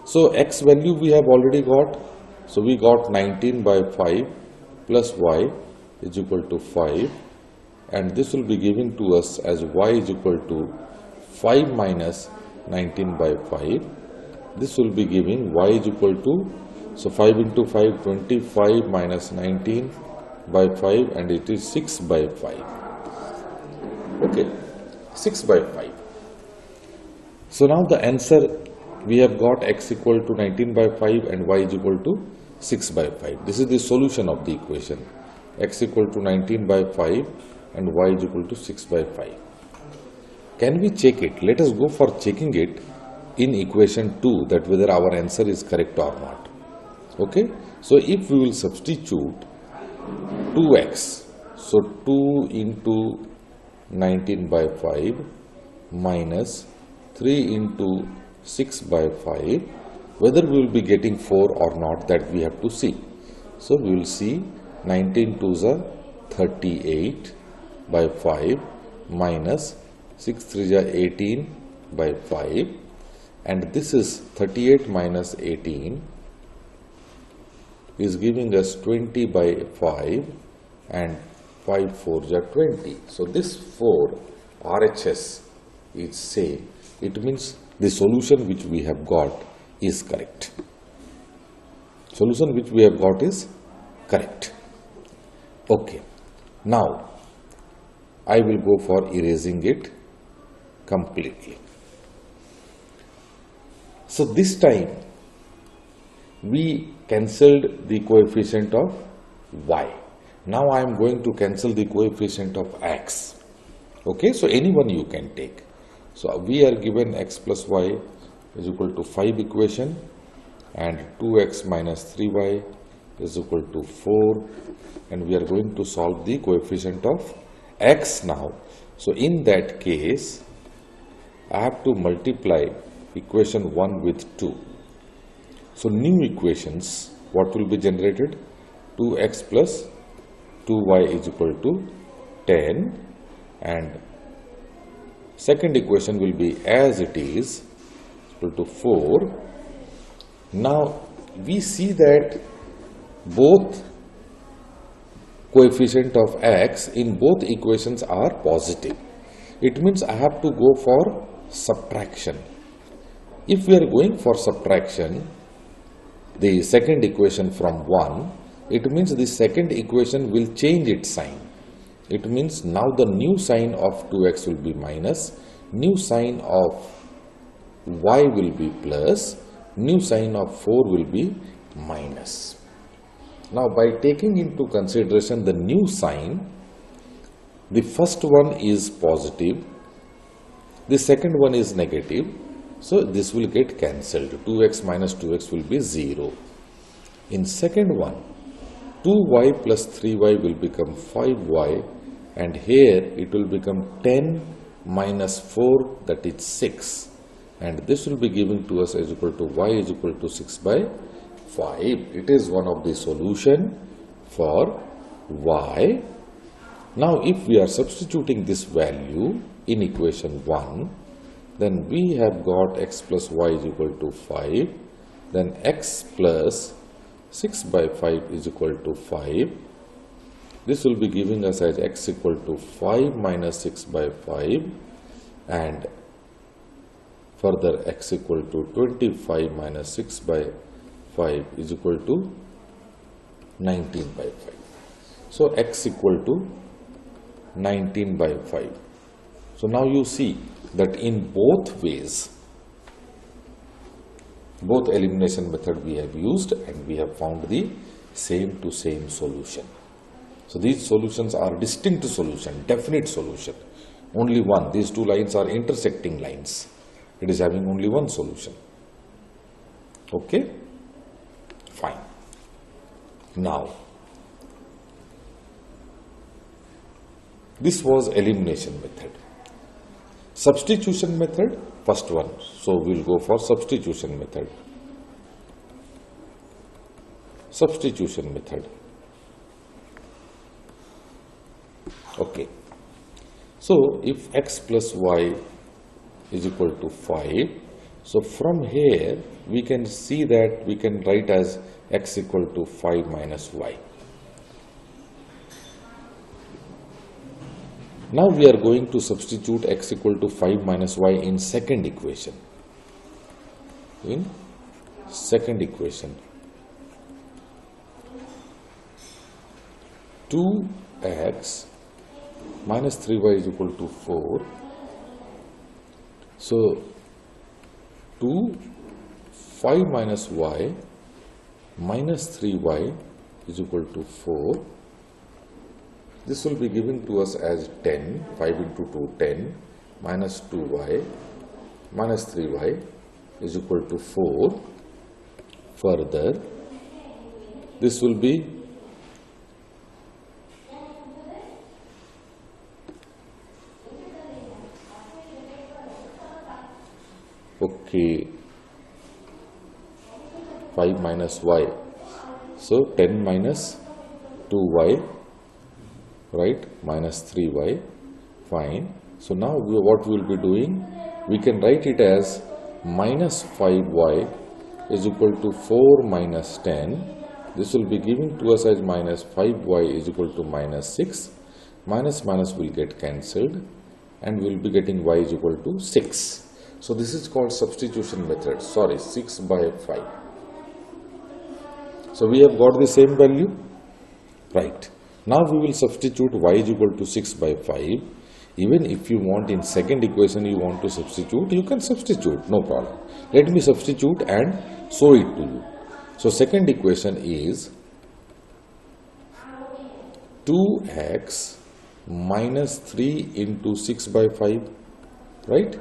So, x value we have already got. So, we got 19 by 5 plus y is equal to 5, and this will be given to us as y is equal to 5 minus 19 by 5. This will be giving y is equal to, so 5 into 5, 25 minus 19 by 5, and it is 6 by 5. Okay, 6 by 5. So now the answer, we have got x equal to 19 by 5 and y is equal to 6 by 5. This is the solution of the equation. X equal to 19 by 5 and y is equal to 6 by 5. Can we check it? Let us go for checking it in equation 2, that whether our answer is correct or not. Okay. So if we will substitute 2x, so 2 into 19 by 5 minus 3 into 6 by 5, whether we will be getting 4 or not, that we have to see. So we will see 19 2s are 38 by 5 minus 6 3s are 18 by 5, and this is 38 minus 18 is giving us 20 by 5, and 5 4s are 20. So this 4 RHS is same. It means the solution which we have got is correct. Solution which we have got is correct. Okay. Now I will go for erasing it completely. So this time we cancelled the coefficient of y. Now I am going to cancel the coefficient of x. Okay, so anyone you can take. So we are given x plus y is equal to 5 equation, and 2x minus 3y is equal to 4, and we are going to solve the coefficient of x now. So in that case, I have to multiply equation 1 with 2. So new equations, what will be generated? 2x plus 2y is equal to 10, and second equation will be as it is, equal to 4. Now we see that both coefficient of x in both equations are positive. It means I have to go for subtraction. If we are going for subtraction, the second equation from 1, it means the second equation will change its sign. It means now the new sign of 2x will be minus, new sign of y will be plus, new sign of 4 will be minus. Now by taking into consideration the new sign, the first one is positive, the second one is negative, so this will get cancelled. 2x minus 2x will be 0. In second one, 2y plus 3y will become 5y, and here it will become 10 minus 4, that is 6, and this will be given to us as equal to y is equal to 6 by 5. It is one of the solution for y. Now if we are substituting this value in equation 1, then we have got x plus y is equal to 5, then x plus 6 by 5 is equal to 5, This will be giving us as x equal to 5 minus 6 by 5 and further x equal to 25 minus 6 by 5 is equal to 19 by 5. So x equal to 19 by 5. So now you see that in both ways, both elimination method we have used and we have found the same to same solution. So these solutions are distinct solution, definite solution. Only one. These two lines are intersecting lines. It is having only one solution. Okay? Fine. Now, this was elimination method. Substitution method, first one. So we'll go for substitution method. Substitution method. Okay. So if x plus y is equal to 5, so from here we can see that we can write as x equal to 5 minus y. Now we are going to substitute x equal to 5 minus y in second equation. In second equation, 2x minus 3y is equal to 4. So 5 minus y minus 3y is equal to 4. This will be given to us as 10, 5 into 2, 10, minus 2y, minus 3y is equal to 4. Further, this will be okay, 5 minus y, so 10 minus 2y, right, minus 3y, fine. So now what we will be doing, we can write it as minus 5y is equal to 4 minus 10. This will be given to us as minus 5y is equal to minus 6. Minus minus will get cancelled and we will be getting y is equal to 6. So this is called substitution method, 6 by 5. So we have got the same value, right. Now we will substitute y is equal to 6 by 5. Even if you want in second equation you want to substitute, you can substitute, no problem. Let me substitute and show it to you. So second equation is 2x minus 3 into 6 by 5, right,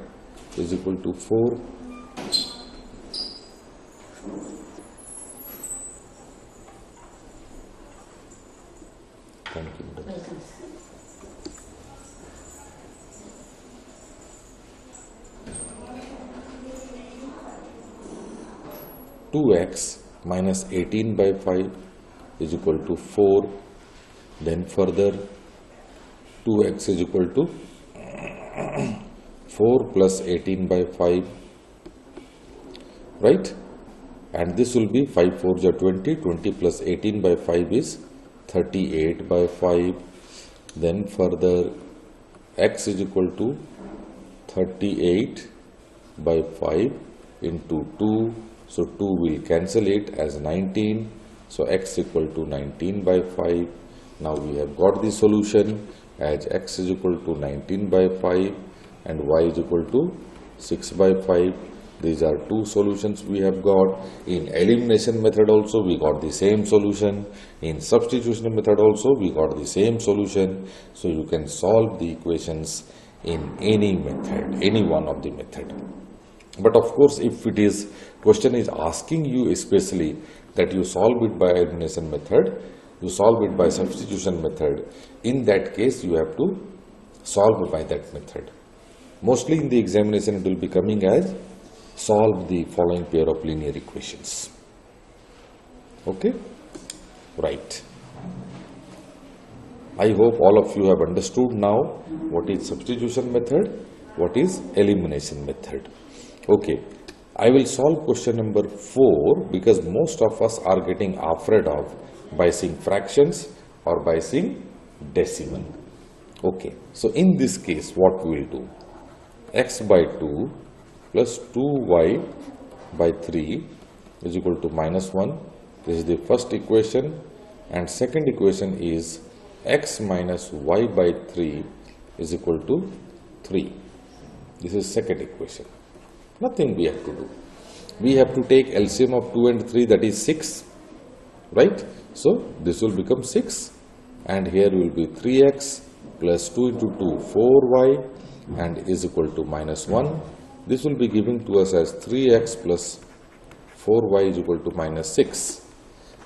is equal to 4. Thank you. 2x minus 18 by 5 is equal to 4. Then further 2x is equal to 4 plus 18 by 5, right? And this will be 5 4s are 20, 20 plus 18 by 5 is 38 by 5. Then further x is equal to 38 by 5 into 2. So 2 will cancel it as 19. So x equal to 19 by 5. Now we have got the solution as x is equal to 19 by 5 and y is equal to 6 by 5. These are two solutions we have got. In elimination method also we got the same solution. In substitution method also we got the same solution. So you can solve the equations in any method, any one of the method. But of course, if it is question is asking you especially that you solve it by elimination method, you solve it by substitution method, in that case you have to solve by that method. Mostly in the examination it will be coming as solve the following pair of linear equations. Okay, right. I hope all of you have understood now what is substitution method, what is elimination method. Okay, I will solve question number 4 because most of us are getting afraid of by seeing fractions or by seeing decimal. Okay, so in this case what we will do? X by 2 plus 2y by 3 is equal to minus 1. This is the first equation, and second equation is x minus y by 3 is equal to 3. This is second equation. Nothing we have to do. We have to take LCM of 2 and 3, that is 6, right? So this will become 6, and here will be 3x plus 2 into 2 4y and is equal to minus 1. This will be given to us as 3x plus 4y is equal to minus 6.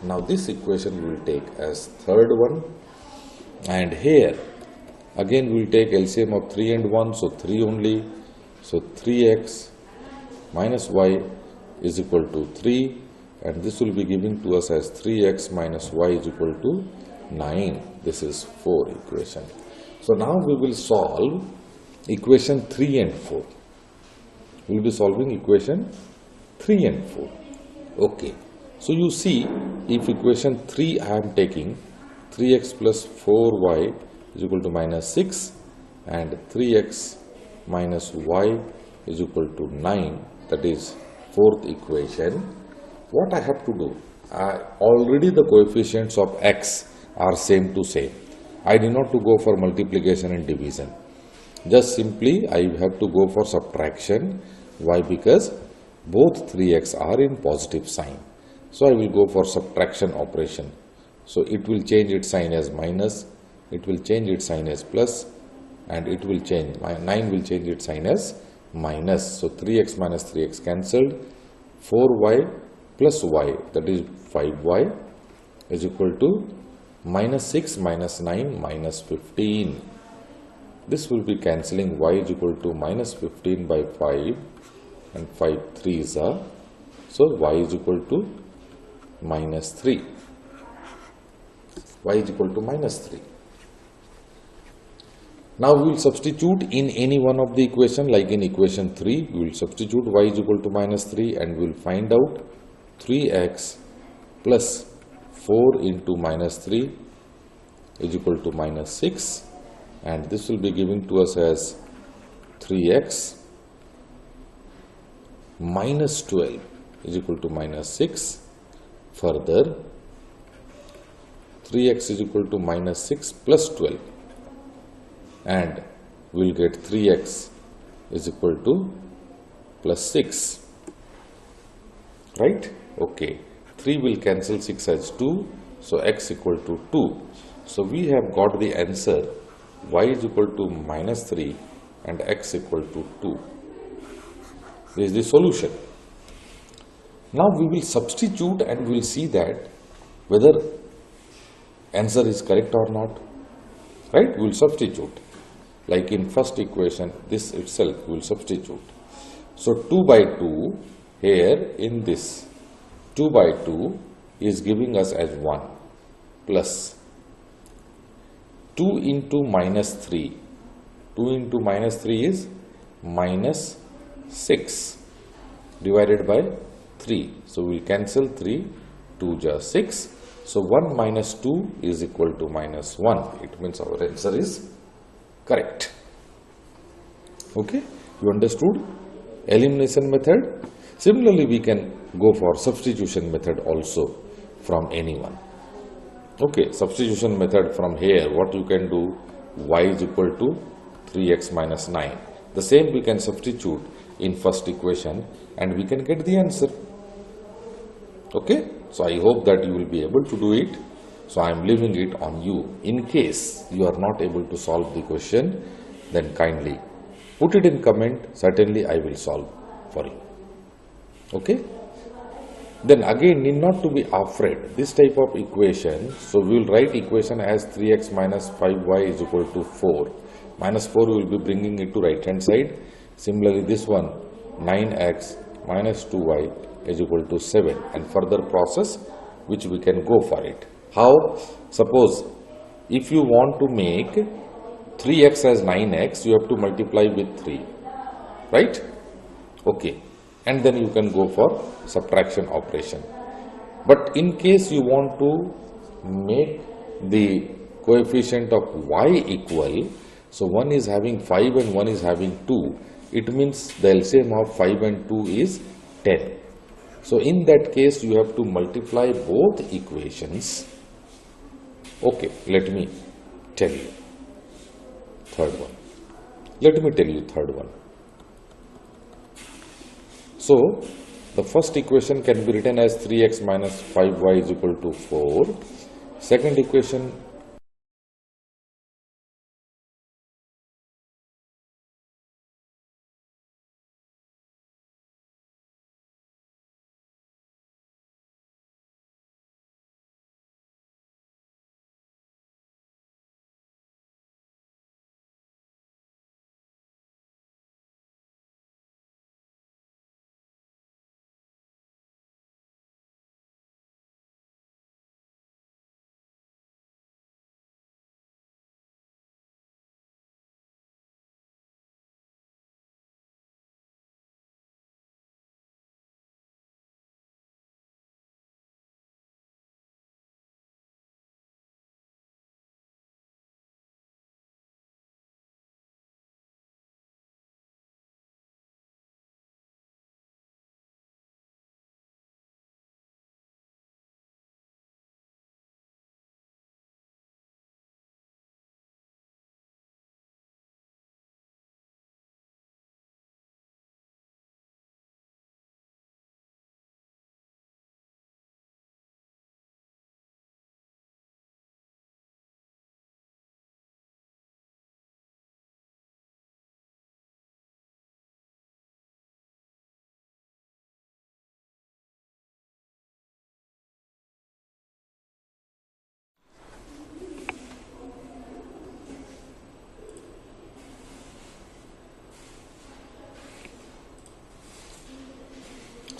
Now this equation we will take as third one, and here again we will take LCM of 3 and 1, so 3 only. So 3x minus y is equal to 3, and this will be given to us as 3x minus y is equal to 9. This is 4 equation. So now we will solve equation 3 and 4. We will be solving equation 3 and 4. Okay. So you see, if equation 3 I am taking 3x plus 4y is equal to minus 6 and 3x minus y is equal to 9, that is fourth equation. What I have to do? Already the coefficients of x are same to same. I did not to go for multiplication and division. Just simply I have to go for subtraction. Why? Because both 3x are in positive sign. So I will go for subtraction operation. So it will change its sign as minus, it will change its sign as plus, and it will change, 9 will change its sign as minus. So 3x minus 3x cancelled, 4y plus y, that is 5y is equal to minus 6 minus 9 minus 15. This will be cancelling, y is equal to minus 15 by 5 and 5 3s are, so y is equal to minus 3. Y is equal to minus 3. Now we will substitute in any one of the equation, like in equation 3, we will substitute y is equal to minus 3 and we will find out 3x plus 4 into minus 3 is equal to minus 6, and this will be given to us as 3x minus 12 is equal to minus 6. Further, 3x is equal to minus 6 plus 12, and we will get 3x is equal to plus 6, right? Okay, 3 will cancel 6 as 2, so x equal to 2. So we have got the answer, y is equal to minus 3 and x equal to 2. This is the solution. Now we will substitute and we will see that whether answer is correct or not, right? We will substitute. Like in first equation, this itself we will substitute. So 2 by 2, here in this 2 by 2 is giving us as 1 plus 2 into minus 3. 2 into minus 3 is minus 6 divided by 3. So we will cancel 3, 2 just 6. So 1 minus 2 is equal to minus 1. It means our answer is correct. Okay, you understood elimination method? Similarly, we can go for substitution method also from anyone. Okay, substitution method from here, what you can do, y is equal to 3x minus 9. The same we can substitute in first equation and we can get the answer. Okay, so I hope that you will be able to do it. So I am leaving it on you. In case you are not able to solve the question, then kindly put it in comment. Certainly I will solve for you. Okay. Then again, need not to be afraid. This type of equation, so we will write equation as 3x minus 5y is equal to 4. Minus 4 we will be bringing it to right hand side. Similarly, this one 9x minus 2y is equal to 7, and further process which we can go for it. How? Suppose if you want to make 3x as 9x, you have to multiply with 3, right? Okay, and then you can go for subtraction operation. But in case you want to make the coefficient of y equal, so one is having 5 and one is having 2, it means the LCM of 5 and 2 is 10. So in that case you have to multiply both equations. Okay, let me tell you third one. So the first equation can be written as 3x minus 5y is equal to 4. Second equation,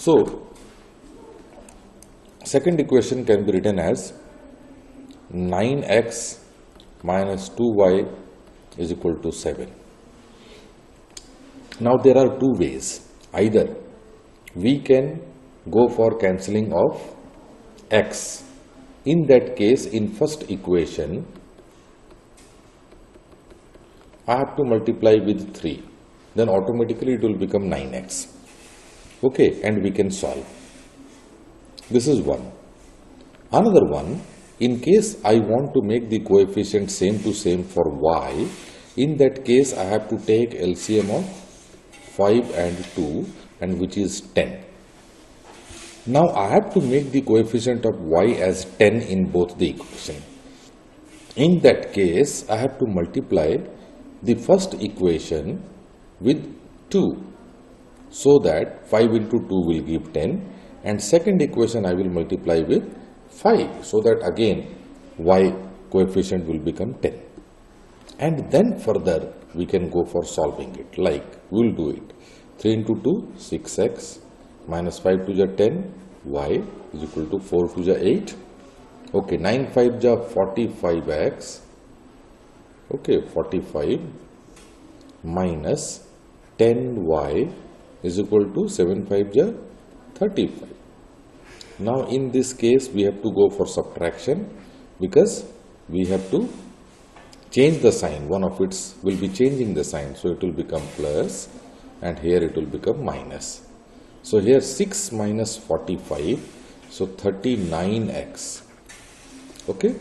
so second equation can be written as 9x minus 2y is equal to 7. Now there are two ways. Either we can go for cancelling of x. In that case, in first equation, I have to multiply with 3. Then automatically it will become 9x. Okay, and we can solve. This is one. Another one, in case I want to make the coefficient same to same for y, in that case I have to take LCM of 5 and 2, and which is 10. Now I have to make the coefficient of y as 10 in both the equation. In that case, I have to multiply the first equation with 2, so that 5 into 2 will give 10, and second equation I will multiply with 5, so that again y coefficient will become 10. And then further we can go for solving it, like we will do it. 3 into 2, 6x, minus 5 to the 10, y is equal to 4 to the 8. Okay, 9 5 ja 45x. Okay, 45 minus 10y is equal to 7 5 ja 35. Now in this case we have to go for subtraction, because we have to change the sign. One of it will be changing the sign, so it will become plus, and here it will become minus. So here 6 minus 45, so 39x. Okay,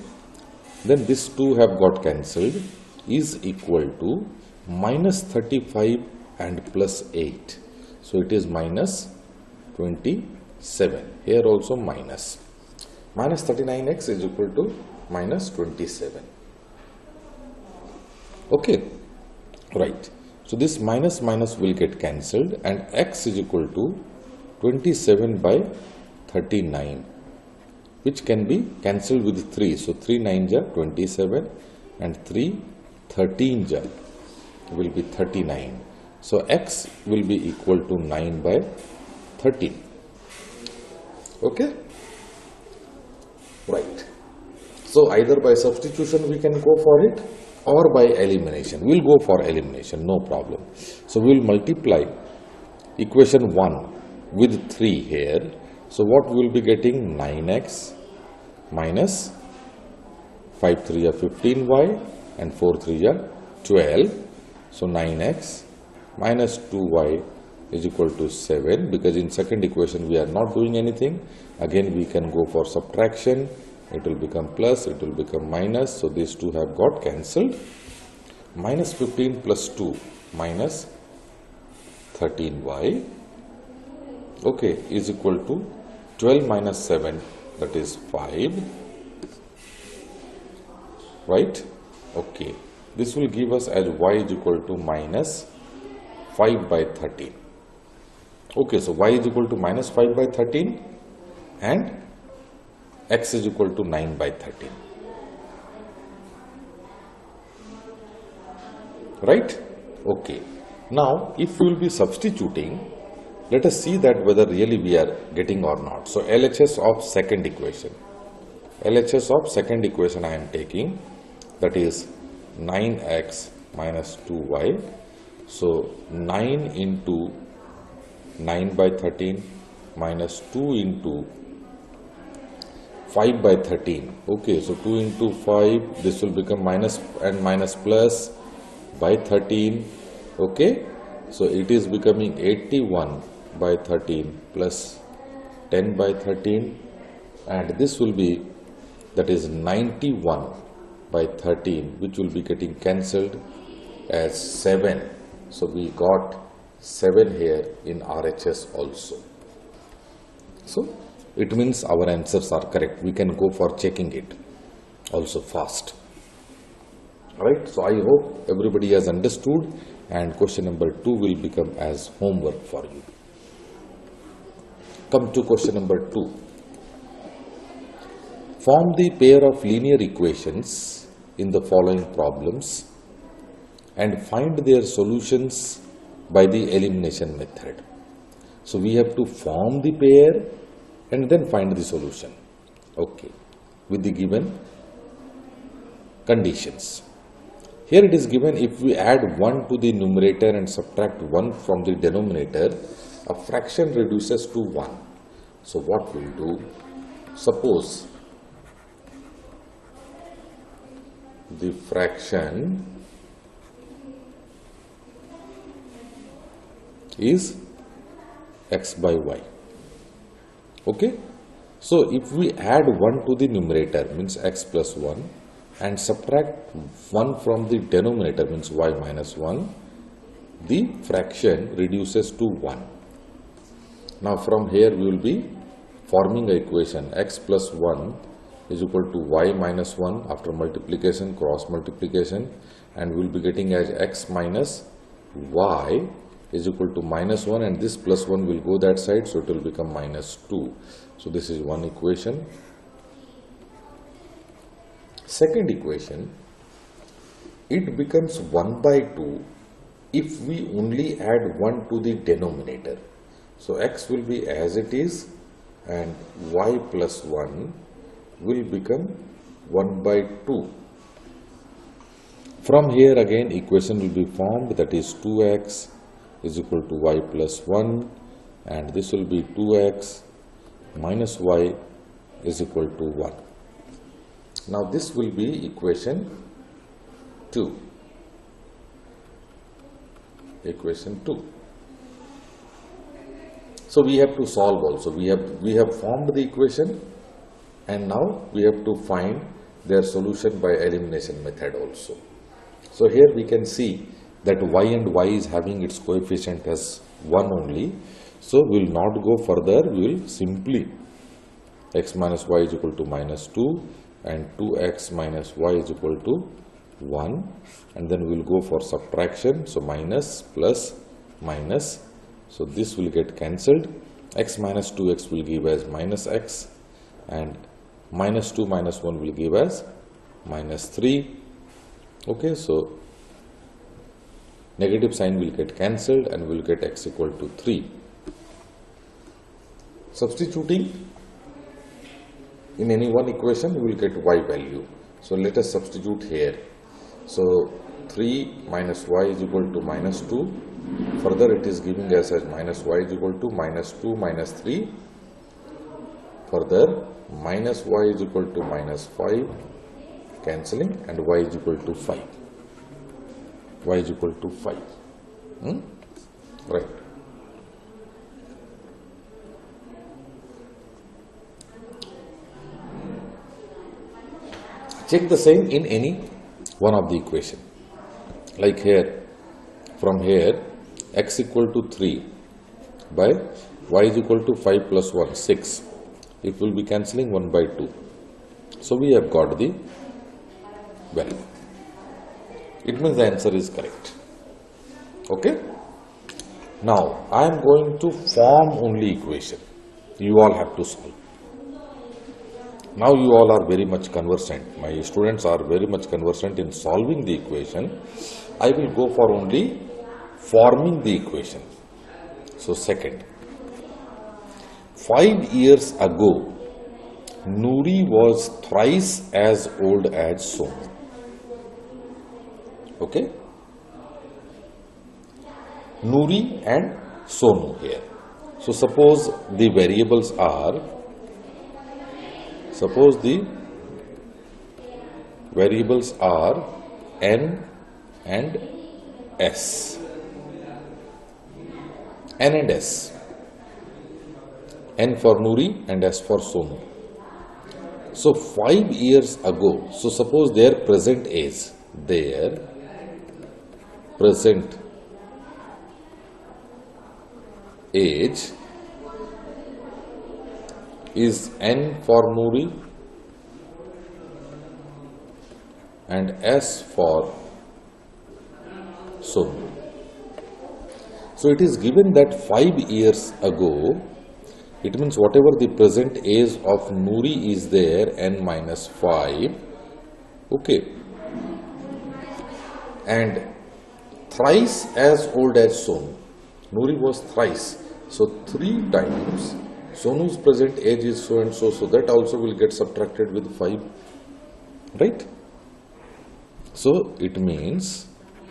then these two have got cancelled, is equal to minus 35 and plus 8. So it is minus 27. Here also minus. Minus 39x is equal to minus 27. Okay, right. So this minus minus will get cancelled, and x is equal to 27 by 39, which can be cancelled with 3. So 3 9 ja 27, and 3 13 ja will be 39. So x will be equal to 9 by 13. Okay, right. So either by substitution we can go for it, or by elimination. We'll go for elimination, no problem. So we'll multiply equation 1 with 3 here. So what we will be getting? 9x minus 5 3 are 15y and 4 3 are 12. So 9x minus 2y is equal to 7. Because in second equation we are not doing anything. Again we can go for subtraction. It will become plus, it will become minus. So these two have got cancelled. Minus 15 plus 2 minus 13y, okay, is equal to 12 minus 7, that is 5, right? Okay, this will give us as y is equal to minus 5 by 13. Okay, so y is equal to minus 5 by 13 and x is equal to 9 by 13. Right? Okay. Now, if we will be substituting, let us see that whether really we are getting or not. So, LHS of second equation. LHS of second equation I am taking, that is 9x minus 2y. So, 9 into 9 by 13 minus 2 into 5 by 13. Okay, so 2 into 5, this will become minus and minus plus by 13. Okay, so it is becoming 81 by 13 plus 10 by 13, and this will be, that is 91 by 13, which will be getting cancelled as 7. So we got 7 here in RHS also. So it means our answers are correct. We can go for checking it also fast. Right, so I hope everybody has understood, and question number 2 will become as homework for you. Come to question number 2. Form the pair of linear equations in the following problems and find their solutions by the elimination method. So we have to form the pair and then find the solution. Okay, with the given conditions. Here it is given, if we add 1 to the numerator and subtract 1 from the denominator, a fraction reduces to 1. So what we'll do, suppose the fraction is x by y. Okay, so if we add 1 to the numerator, means x plus 1, and subtract 1 from the denominator, means y minus 1, the fraction reduces to 1. Now from here we will be forming an equation, x plus 1 is equal to y minus 1 after multiplication, cross multiplication, and we will be getting as x minus y is equal to minus 1, and this plus 1 will go that side, so it will become minus 2. So this is one equation. Second equation, it becomes 1 by 2 if we only add 1 to the denominator. So x will be as it is and y plus 1 will become 1 by 2. From here again equation will be formed, that is 2x is equal to y plus 1, and this will be 2x minus y is equal to 1. Now this will be equation 2. Equation 2. So we have to solve also. We have formed the equation, and now we have to find their solution by elimination method also. So here we can see that y and y is having its coefficient as 1 only. So we will not go further. We will simply x minus y is equal to minus 2 and 2x minus y is equal to 1, and then we will go for subtraction. So minus plus minus, so this will get cancelled. X minus 2x will give as minus x, and minus 2 minus 1 will give as minus 3. Okay, so negative sign will get cancelled and we will get x equal to 3. Substituting in any one equation, we will get y value. So let us substitute here. So 3 minus y is equal to minus 2. Further it is giving us as minus y is equal to minus 2 minus 3. Further minus y is equal to minus 5 cancelling, and y is equal to 5. Y is equal to 5. Right. Check the same in any one of the equation. Like here, from here, x equal to 3 by y is equal to 5 plus 1, 6. It will be cancelling 1 by 2. So we have got the value. It means the answer is correct. Okay. Now I am going to form only equation. You all have to solve. Now you all are very much conversant. My students are very much conversant in solving the equation. I will go for only forming the equation. So second, 5 years ago, Nuri was thrice as old as Sonu. Okay? Nuri and Sonu here. So suppose the variables are, N and S. N and S. N for Nuri and S for Sonu. So 5 years ago, so suppose their present age is N for Nuri and S for Sonu. So it is given that 5 years ago, it means whatever the present age of Nuri is there, N minus 5, okay, and thrice as old as Sonu. Nuri was thrice, so 3 times. Sonu's present age is so and so, so that also will get subtracted with 5, right? So it means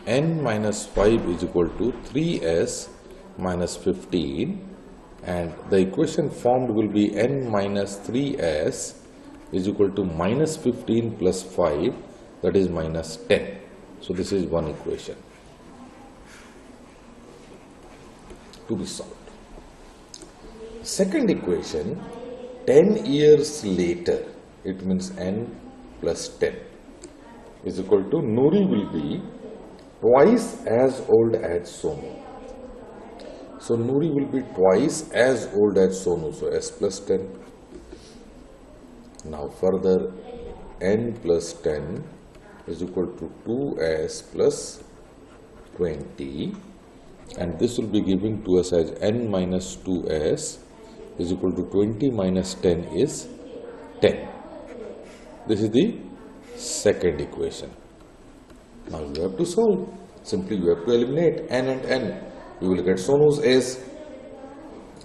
N minus 5 is equal to 3S minus 15, and the equation formed will be N minus 3S is equal to minus 15 plus 5, that is minus 10. So this is one equation to be solved. Second equation, 10 years later, it means N plus 10 is equal to Nuri will be twice as old as Sonu. So Nuri will be twice as old as Sonu, so S plus 10. Now further, N plus 10 is equal to 2S plus 20, and this will be giving to us as N minus 2S is equal to 20 minus 10 is 10. This is the second equation. Now you have to solve. Simply you have to eliminate N and N. You will get Sonu's age.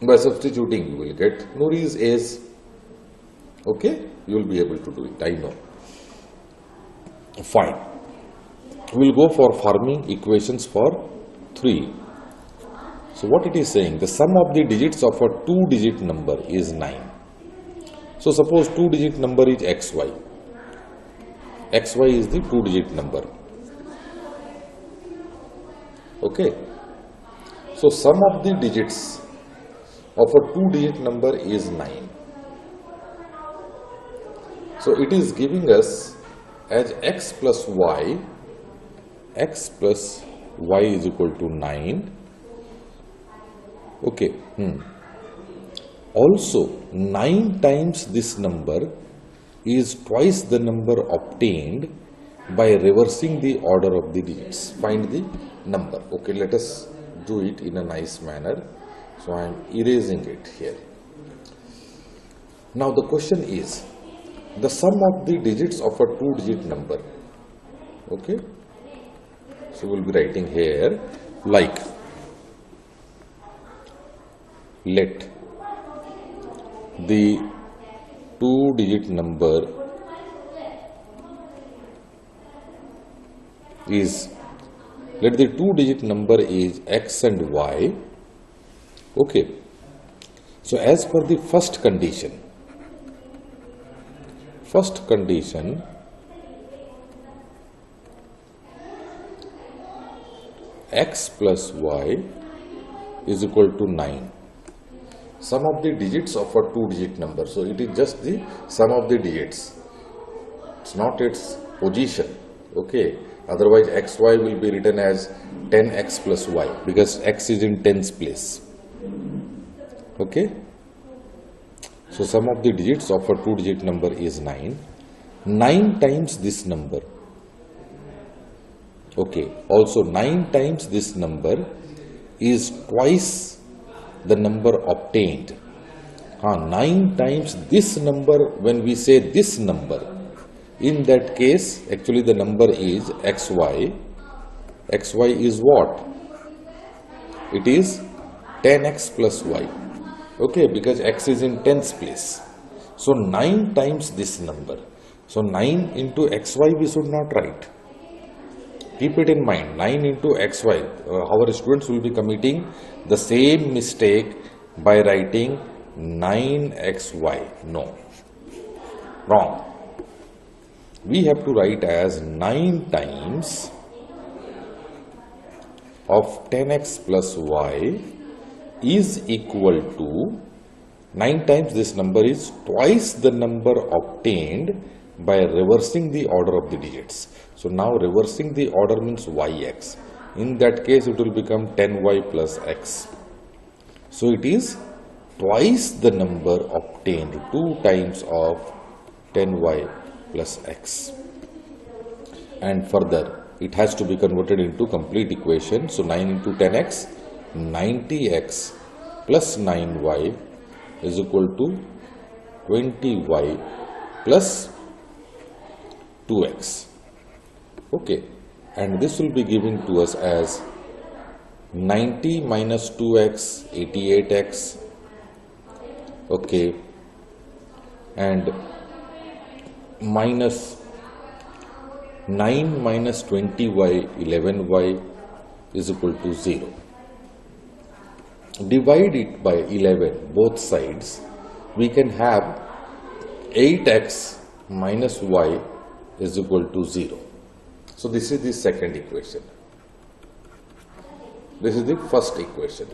By substituting, you will get Nuri's age. Okay? You will be able to do it. I know. Fine. We will go for forming equations for 3. So what it is saying, the sum of the digits of a 2-digit number is 9. So suppose 2-digit number is xy. Xy is the 2-digit number. Okay. So sum of the digits of a 2-digit number is 9. So it is giving us as x plus y is equal to 9. Okay. Also 9 times this number is twice the number obtained by reversing the order of the digits. Find the number. Okay, let us do it in a nice manner. So I am erasing it here. Now the question is the sum of the digits of a 2-digit number. Okay. So we will be writing here like, let the 2-digit number is, let the 2-digit number is x and y. Okay. So as per the first condition, x plus y is equal to 9. Sum of the digits of a two-digit number. So it is just the sum of the digits. It's not its position. Okay. Otherwise xy will be written as 10x plus y because x is in tens place. Okay. So sum of the digits of a two-digit number is 9. 9 times this number. Okay. Also 9 times this number is twice the number obtained. 9 times this number, when we say this number, in that case actually the number is xy. Xy is what? It is 10x plus y. Okay, because x is in tens place. So 9 times this number. So 9 into xy we should not write. Keep it in mind, 9 into xy. Our students will be committing the same mistake by writing 9xy. No, wrong. We have to write as 9 times of 10x plus y is equal to 9 times this number is twice the number obtained by reversing the order of the digits. So now reversing the order means yx. In that case it will become 10y plus x. So it is twice the number obtained, 2 times of 10y plus x. And further it has to be converted into complete equation. So 9 into 10x, 90x plus 9y is equal to 20y plus 2x. Okay, and this will be giving to us as 90 minus 2x, 88x. Okay, and minus 9 minus 20y, 11y is equal to 0. Divide it by 11, both sides. We can have 8x minus y is equal to 0. So this is the second equation. This is the first equation.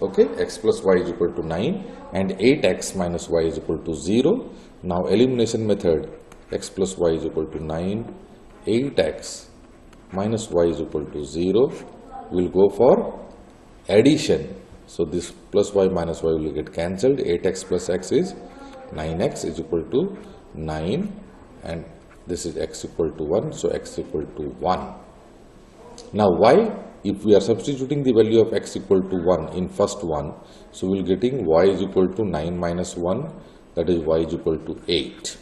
Okay, x plus y is equal to 9 and 8x minus y is equal to 0. Now elimination method, x plus y is equal to 9, 8x minus y is equal to 0. We will go for addition. So this plus y minus y will get cancelled. 8x plus x is 9x is equal to 9 and this is x equal to 1. So x equal to 1. Now y, if we are substituting the value of x equal to 1 in first one, so we will getting y is equal to 9 minus 1, that is y is equal to 8.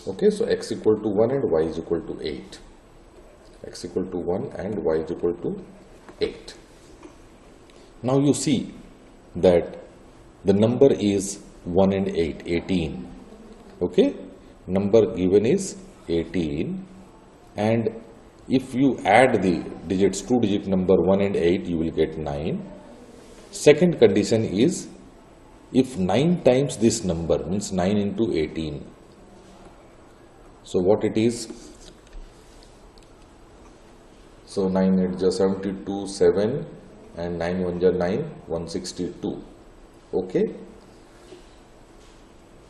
Okay, so x equal to 1 and y is equal to 8. X equal to 1 and y is equal to 8. Now you see that the number is 1 and 8, 18. Okay, number given is 18, and if you add the digits, two-digit number 1 and 8, you will get 9. Second condition is if 9 times this number means 9 into 18. So what it is? So 9 8 is 72, 7 and 9 1 is 9, 162. Okay,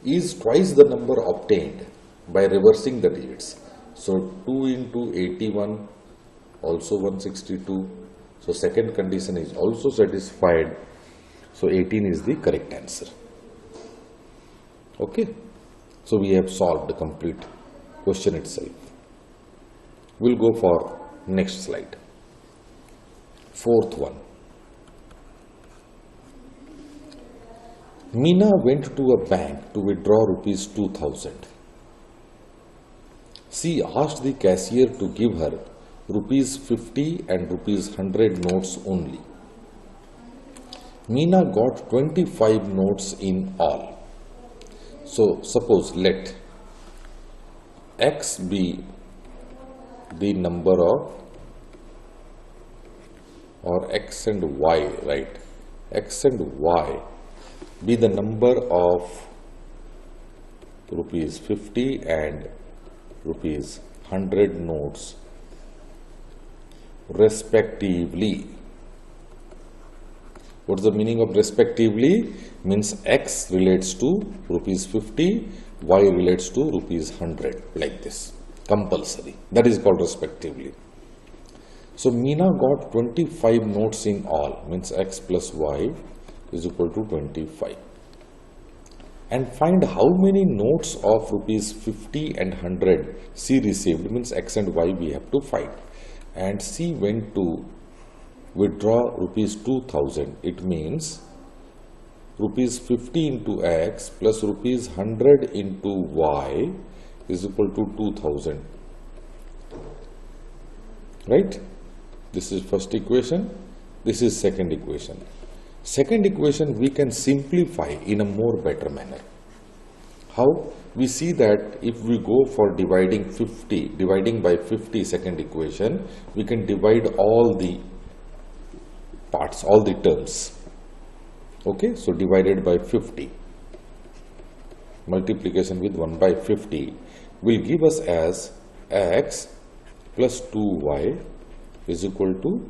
is twice the number obtained by reversing the digits. So 2 into 81 also 162. So second condition is also satisfied. So 18 is the correct answer. Okay, so we have solved the complete question itself. We'll go for next slide. Fourth one. Meena went to a bank to withdraw rupees 2000. She asked the cashier to give her rupees 50 and rupees 100 notes only. Meena got 25 notes in all. So suppose let x be the number of, or x and y, right? X and y be the number of rupees 50 and rupees 100 notes respectively. What's the meaning of respectively? Means X relates to rupees 50, Y relates to rupees 100, like this. Compulsory. That is called respectively. So Meena got 25 notes in all, means X plus Y is equal to 25. And find how many notes of rupees 50 and 100 C received, means X and Y we have to find. And C went to withdraw rupees 2000. It means rupees 50 into X plus rupees 100 into Y is equal to 2000. Right? This is first equation. This is second equation. Second equation we can simplify in a more better manner. How? We see that if we go for dividing by 50 second equation, we can divide all the parts, all the terms. Okay, so divided by 50, multiplication with 1 by 50 will give us as X plus 2Y is equal to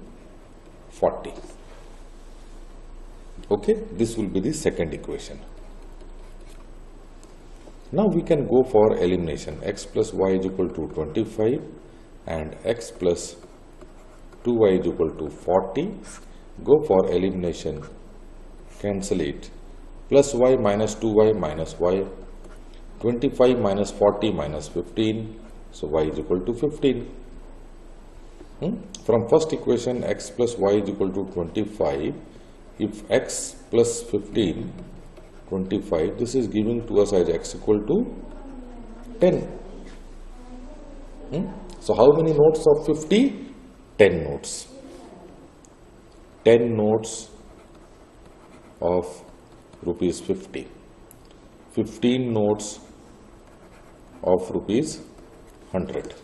40. Okay, this will be the second equation. Now we can go for elimination. X plus Y is equal to 25 and X plus 2Y is equal to 40. Go for elimination, cancel it. Plus Y minus 2Y minus Y, 25 minus 40 minus 15, so Y is equal to 15. From first equation, X plus Y is equal to 25. If X plus 15, 25, this is giving to us as X equal to 10. So how many notes of 50? 10 notes. 10 notes of rupees 50. 15 notes of rupees 100.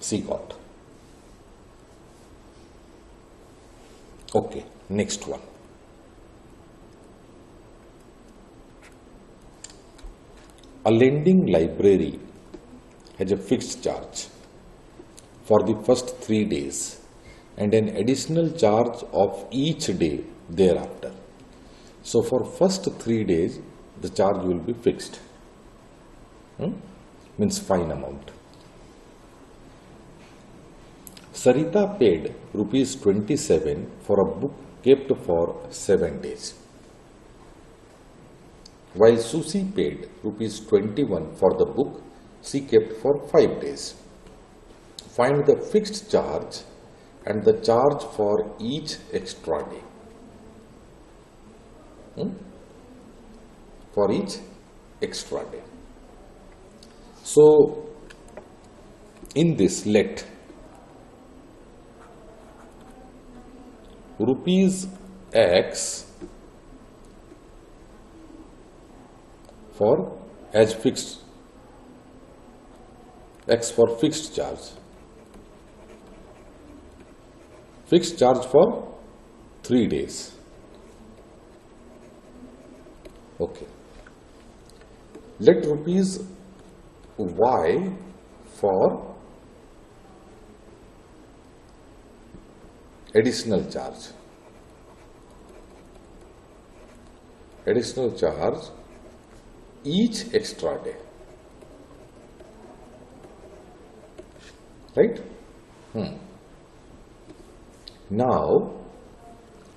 C got. Okay, next one. A lending library has a fixed charge for the first 3 days and an additional charge of each day thereafter. So for first 3 days, the charge will be fixed. Means fine amount. Sarita paid rupees 27 for a book kept for 7 days, while Susie paid rupees 21 for the book she kept for 5 days. Find the fixed charge and the charge for each extra day. For each extra day. So, in this, let rupees X for as fixed, X for fixed charge. Fixed charge for 3 days. Okay. Let rupees Y for additional charge. Additional charge each extra day. Right? Now,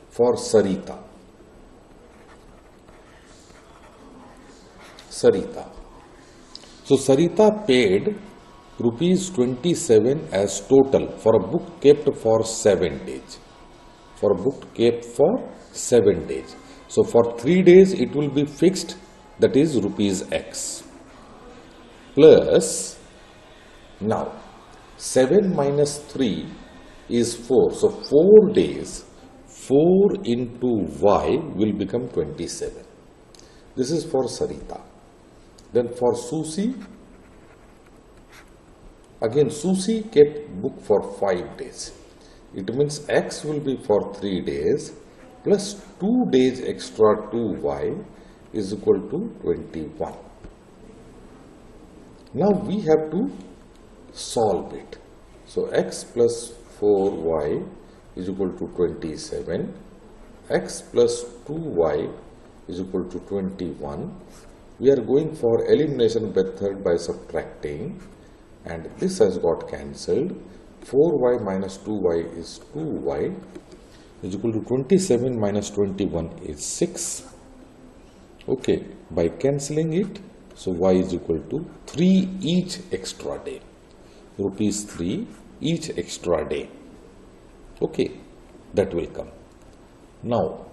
for Sarita. So, Sarita paid rupees 27 as total for a book kept for 7 days. For a book kept for 7 days. So, for 3 days it will be fixed, that is rupees X. Plus, now 7 minus 3 is 4. So, 4 days, 4 into Y will become 27. This is for Sarita. Then for Susie, again Susie kept book for 5 days. It means X will be for 3 days plus 2 days extra 2Y is equal to 21. Now we have to solve it. So X plus 4y is equal to 27, x plus 2y is equal to 21. We are going for elimination method by subtracting, and this has got cancelled. 4y minus 2y is 2y is equal to 27 minus 21 is 6. Okay, by cancelling it, so y is equal to 3 each extra day, rupees 3 each extra day. Okay, that will come. Now,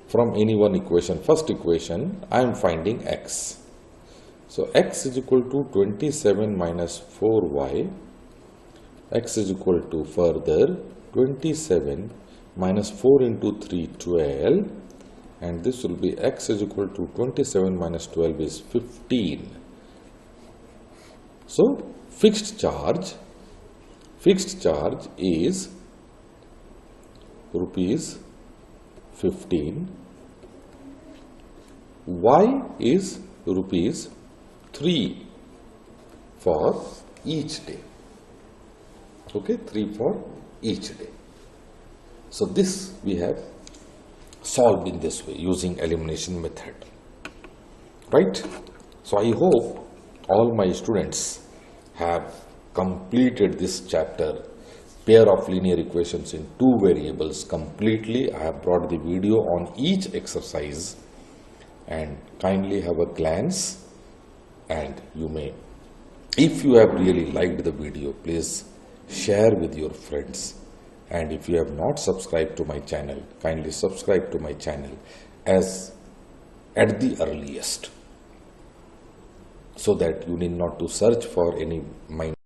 from any one equation, first equation, I am finding x. So, x is equal to 27 minus 4y, x is equal to further 27 minus 4 into 3, 12, and this will be x is equal to 27 minus 12 is 15. So, fixed charge is rupees 15, y is rupees 3 for each day. Okay, 3 for each day. So this we have solved in this way using elimination method, right? So I hope all my students have completed this chapter, pair of linear equations in two variables, completely. I have brought the video on each exercise, and kindly have a glance, and you may, if you have really liked the video, please share with your friends. And if you have not subscribed to my channel, kindly subscribe to my channel as at the earliest, so that you need not to search for any